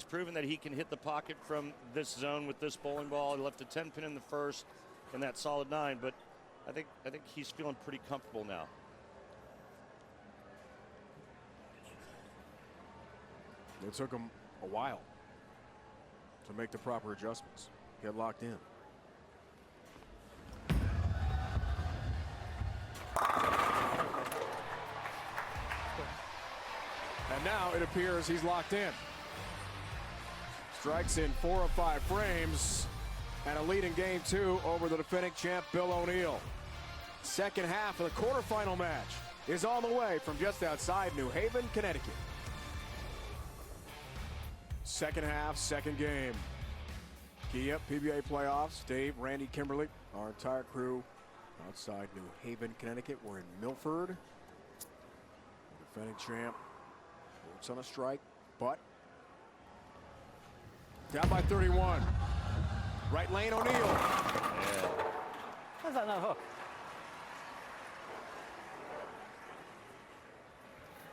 proven that he can hit the pocket from this zone with this bowling ball. He left a 10-pin in the first and that solid 9, but I think he's feeling pretty comfortable now. It took him a while to make the proper adjustments, get locked in. And now it appears he's locked in. Strikes in 4 of 5 frames and a lead in game 2 over the defending champ Bill O'Neal. Second half of the quarterfinal match is on the way from just outside New Haven, Connecticut. Second half, second game. Key up PBA playoffs. Dave, Randy, Kimberly, our entire crew outside New Haven, Connecticut. We're in Milford. The defending champ works on a strike, but down by 31. Right lane, O'Neal. Yeah. How's that not hook?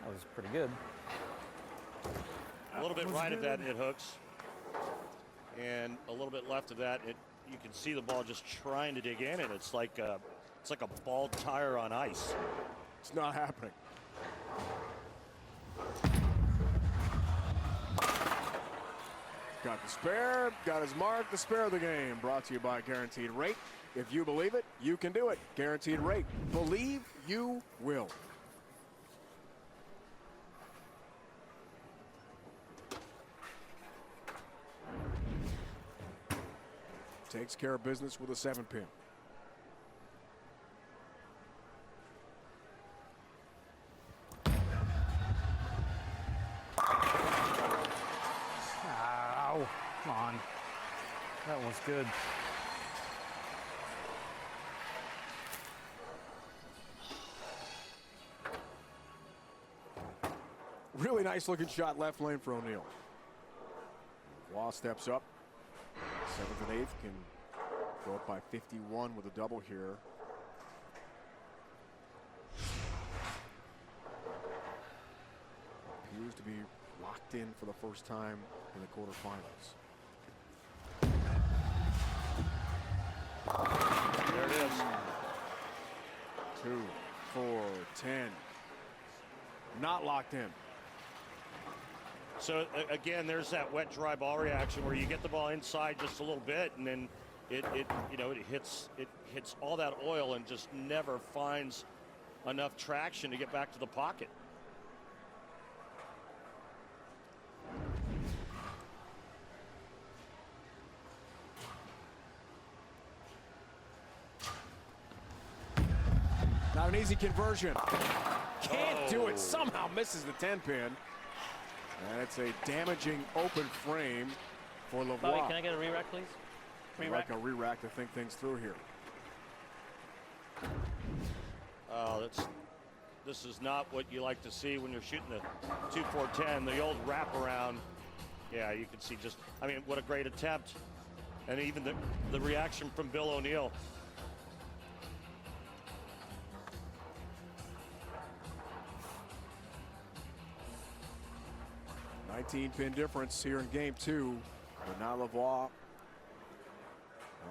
That was pretty good. A little bit right of that, it hooks. And a little bit left of that, you can see the ball just trying to dig in, and it's like a bald tire on ice. It's not happening. Got the spare, got his mark, the spare of the game. Brought to you by Guaranteed Rate. If you believe it, you can do it. Guaranteed Rate. Believe you will. Takes care of business with a 7-pin. Ow. Come on. That was good. Really nice looking shot left lane for O'Neal. Wall steps up. 7th and 8th can go up by 51 with a double here. Appears to be locked in for the first time in the quarterfinals. There it is. 2, 4, 10. Not locked in. So again, there's that wet dry ball reaction where you get the ball inside just a little bit, and then it hits all that oil and just never finds enough traction to get back to the pocket. Not an easy conversion. Can't do it. Somehow misses the 10-pin. And it's a damaging open frame for Lavoie. Bobby, can I get a re-rack, please? Like a re-rack to think things through here. Oh, this is not what you like to see when you're shooting the 2-4-10, the old wraparound. Yeah, you can see just, I mean, what a great attempt. And even the reaction from Bill O'Neal. Pin difference here in game 2. But now Lavoie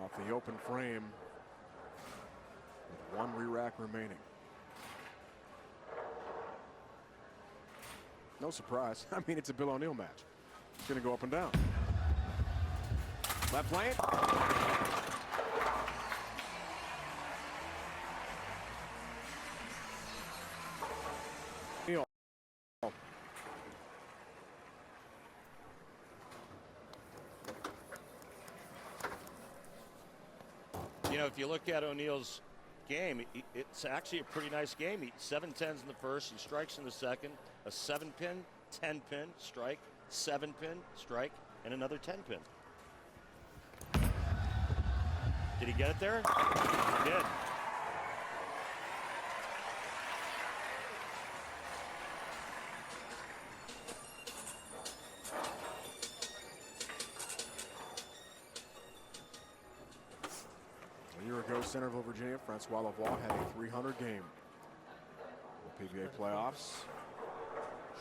off the open frame with 1 re-rack remaining. No surprise. I mean, it's a Bill O'Neal match. It's going to go up and down. Left lane. You know, if you look at O'Neal's game, it's actually a pretty nice game. 7 10s in the first and strikes in the second. A 7-pin, 10-pin, strike, 7-pin, strike, and another 10-pin. Did he get it there? He did. A year ago, Centerville, Virginia, Francois Lavoie had a 300 game. The PBA playoffs.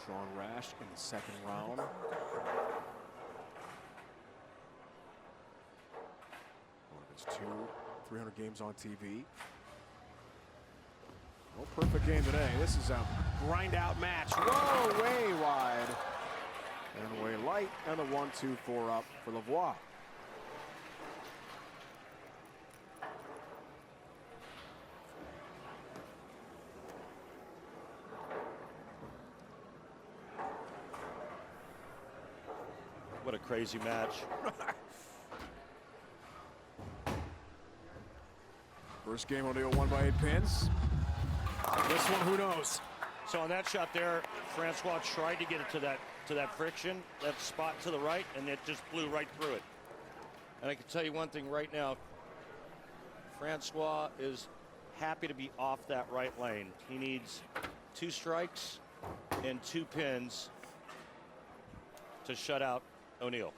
Sean Rash in the second round. One of his 2 300 games on TV. No perfect game today. This is a grind out match. Whoa, way wide. And way light. And a 1-2-4 up for Lavoie. What a crazy match. First game, O'Neal won by 8 pins. This one, who knows? So on that shot there, Francois tried to get it to that friction, that spot to the right, and it just blew right through it. And I can tell you one thing right now, Francois is happy to be off that right lane. He needs 2 strikes and 2 pins to shut out O'Neal.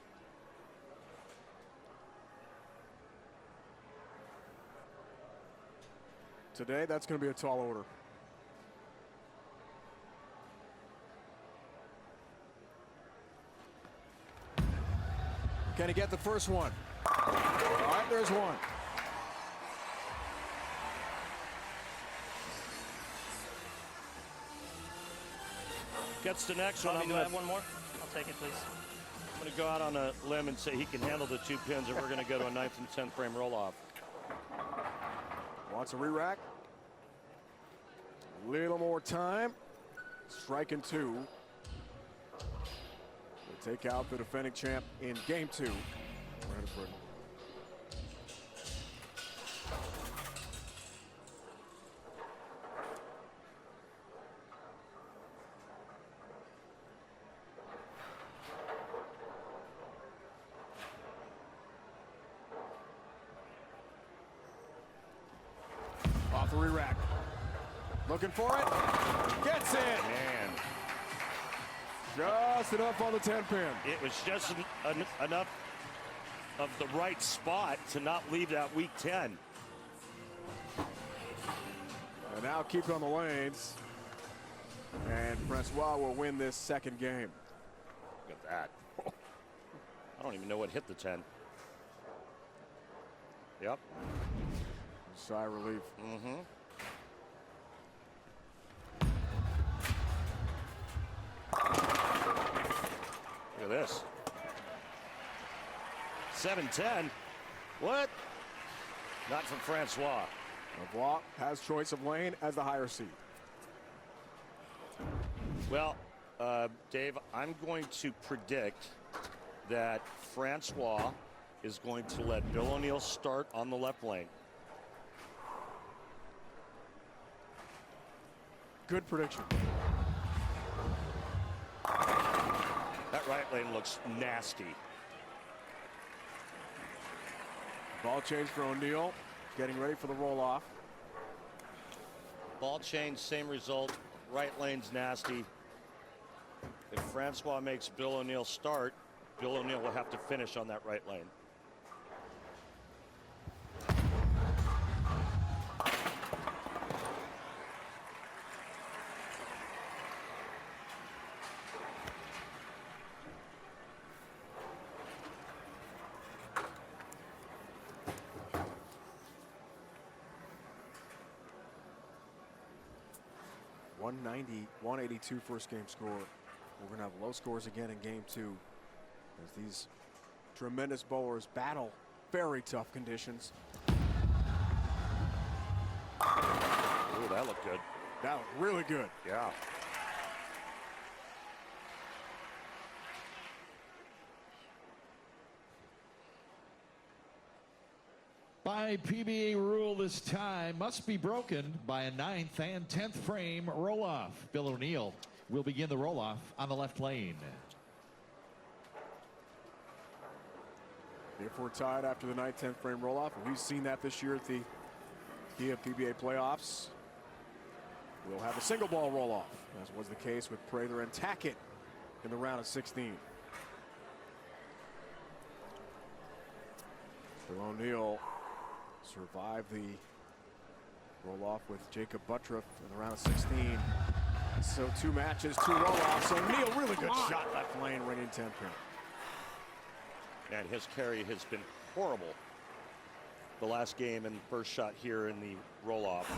Today, that's going to be a tall order. Can he get the first one? All right, there's one. Gets the next one. Want me to have one more? I'll take it, please. I'm going to go out on a limb and say he can handle the 2 pins, and we're going to go to a 9th and 10th frame roll-off. Wants a re-rack. A little more time. Striking 2. We'll take out the defending champ in game 2. We're headed for it. Off the re-rack. Looking for it. Gets it. Man. Just enough on the 10 pin. It was just enough of the right spot to not leave that weak 10. And now keep on the lanes. And Francois will win this second game. Look at that. I don't even know what hit the 10. Yep. Sigh of relief. Mm-hmm. Look at this. 7-10. What? Not from Francois. Lavoie has choice of lane as the higher seed. Well, Dave, I'm going to predict that Francois is going to let Bill O'Neal start on the left lane. Good prediction. That right lane looks nasty. Ball change for O'Neal. Getting ready for the roll-off. Ball change, same result. Right lane's nasty. If Francois makes Bill O'Neal start, Bill O'Neal will have to finish on that right lane. .182 first game score. We're going to have low scores again in game 2 as these tremendous bowlers battle very tough conditions. Ooh, that looked good. That looked really good. Yeah. By PBA rule, this tie must be broken by a 9th and 10th frame roll-off. Bill O'Neal will begin the roll-off on the left lane. If we're tied after the 9th, 10th frame roll-off, and we've seen that this year at the Kia PBA playoffs, we'll have a single ball roll-off, as was the case with Prather and Tackett in the round of 16. Bill O'Neal survived the roll-off with Jacob Buttriff in the round of 16. So 2 matches, 2 roll-offs. O'Neal, really good shot left lane, ringing 10 pin. And his carry has been horrible. The last game and first shot here in the roll-off.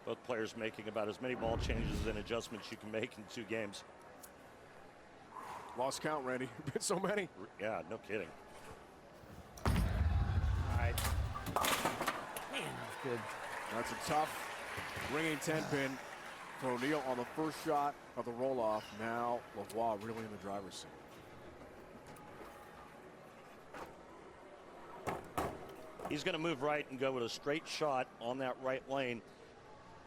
Both players making about as many ball changes and adjustments you can make in 2 games. Lost count, Randy. Been so many. Yeah, no kidding. All right. Man, that's good. That's a tough ringing 10 pin for O'Neal on the first shot of the roll-off. Now Lavoie really in the driver's seat. He's going to move right and go with a straight shot on that right lane,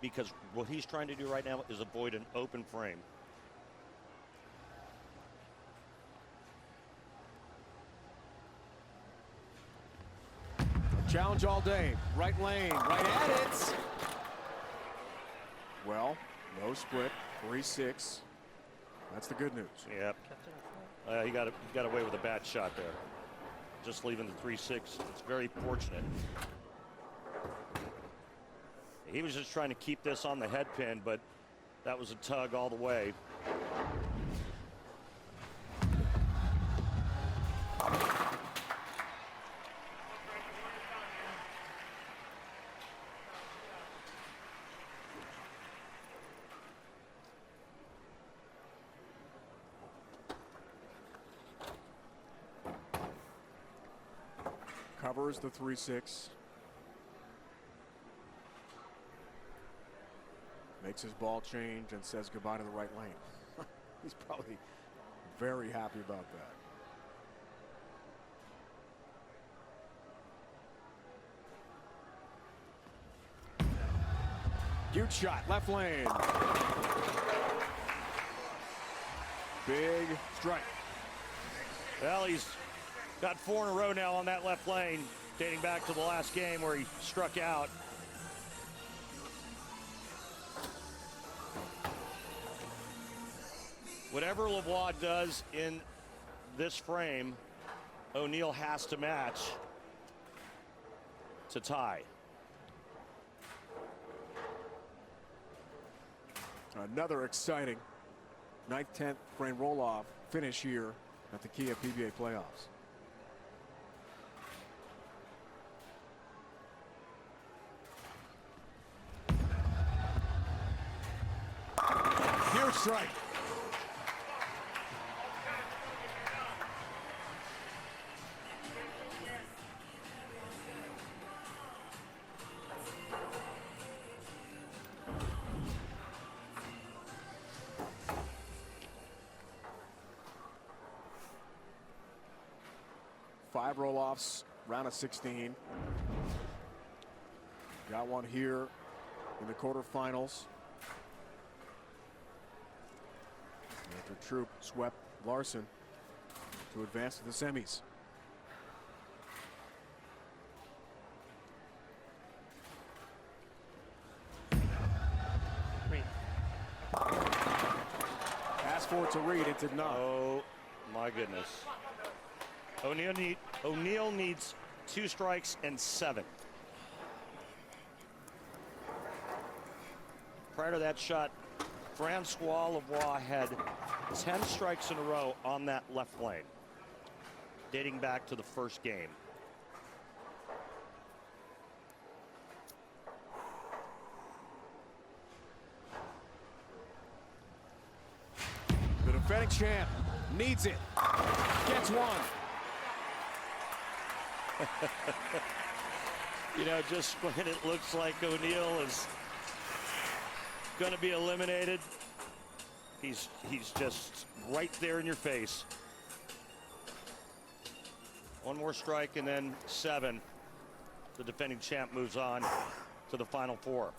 because what he's trying to do right now is avoid an open frame. Challenge all day. Right lane, right at it. Well, no split, 3-6. That's the good news. Yep. He got away with a bad shot there. Just leaving the 3-6. It's very fortunate. He was just trying to keep this on the head pin, but that was a tug all the way. Covers the 3-6. Makes his ball change and says goodbye to the right lane. He's probably very happy about that. Huge shot, left lane. Big strike. Well, he's got 4 in a row now on that left lane, dating back to the last game where he struck out. Whatever Lavoie does in this frame, O'Neal has to match to tie. Another exciting 9th, 10th frame roll-off finish here at the Kia PBA playoffs. Huge strike. Five roll-offs, round of 16. Got one here in the quarterfinals. After Troop swept Larson to advance to the semis. Asked for it to read, it did not. Oh my goodness. O'Neal needs 2 strikes and 7. Prior to that shot, Francois Lavoie had 10 strikes in a row on that left lane, dating back to the first game. The defending champ needs it. Gets one. You know, just when it looks like O'Neal is going to be eliminated, he's just right there in your face. One more strike and then 7. The defending champ moves on to the final 4.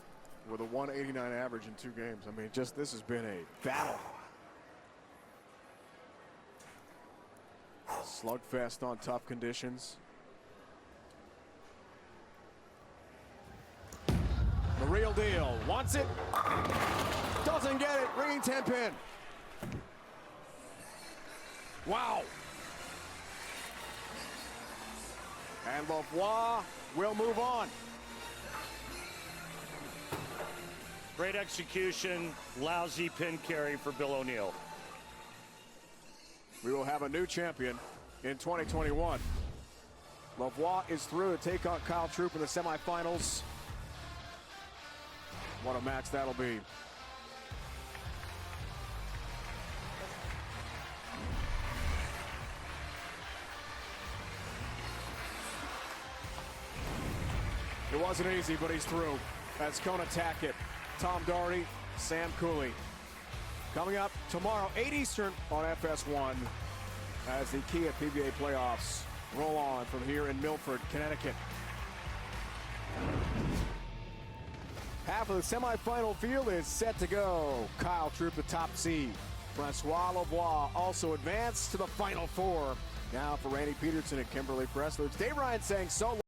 With a 189 average in 2 games. I mean, just this has been a battle. Slugfest on tough conditions. The real deal. Wants it. Doesn't get it. Ringing 10 pin. Wow. And Lavoie will move on. Great execution, lousy pin carry for Bill O'Neal. We will have a new champion in 2021. Lavoie is through to take on Kyle Troop in the semifinals. What a match that'll be. It wasn't easy, but he's through. That's Kona Tackett, Tom Doherty, Sam Cooley. Coming up tomorrow, 8 Eastern on FS1 as the Kia PBA playoffs roll on from here in Milford, Connecticut. Half of the semifinal field is set to go. Kyle Troop, the top seed. Francois Lavoie also advanced to the final 4. Now for Randy Peterson and Kimberly Pressler, it's Dave Ryan saying so long.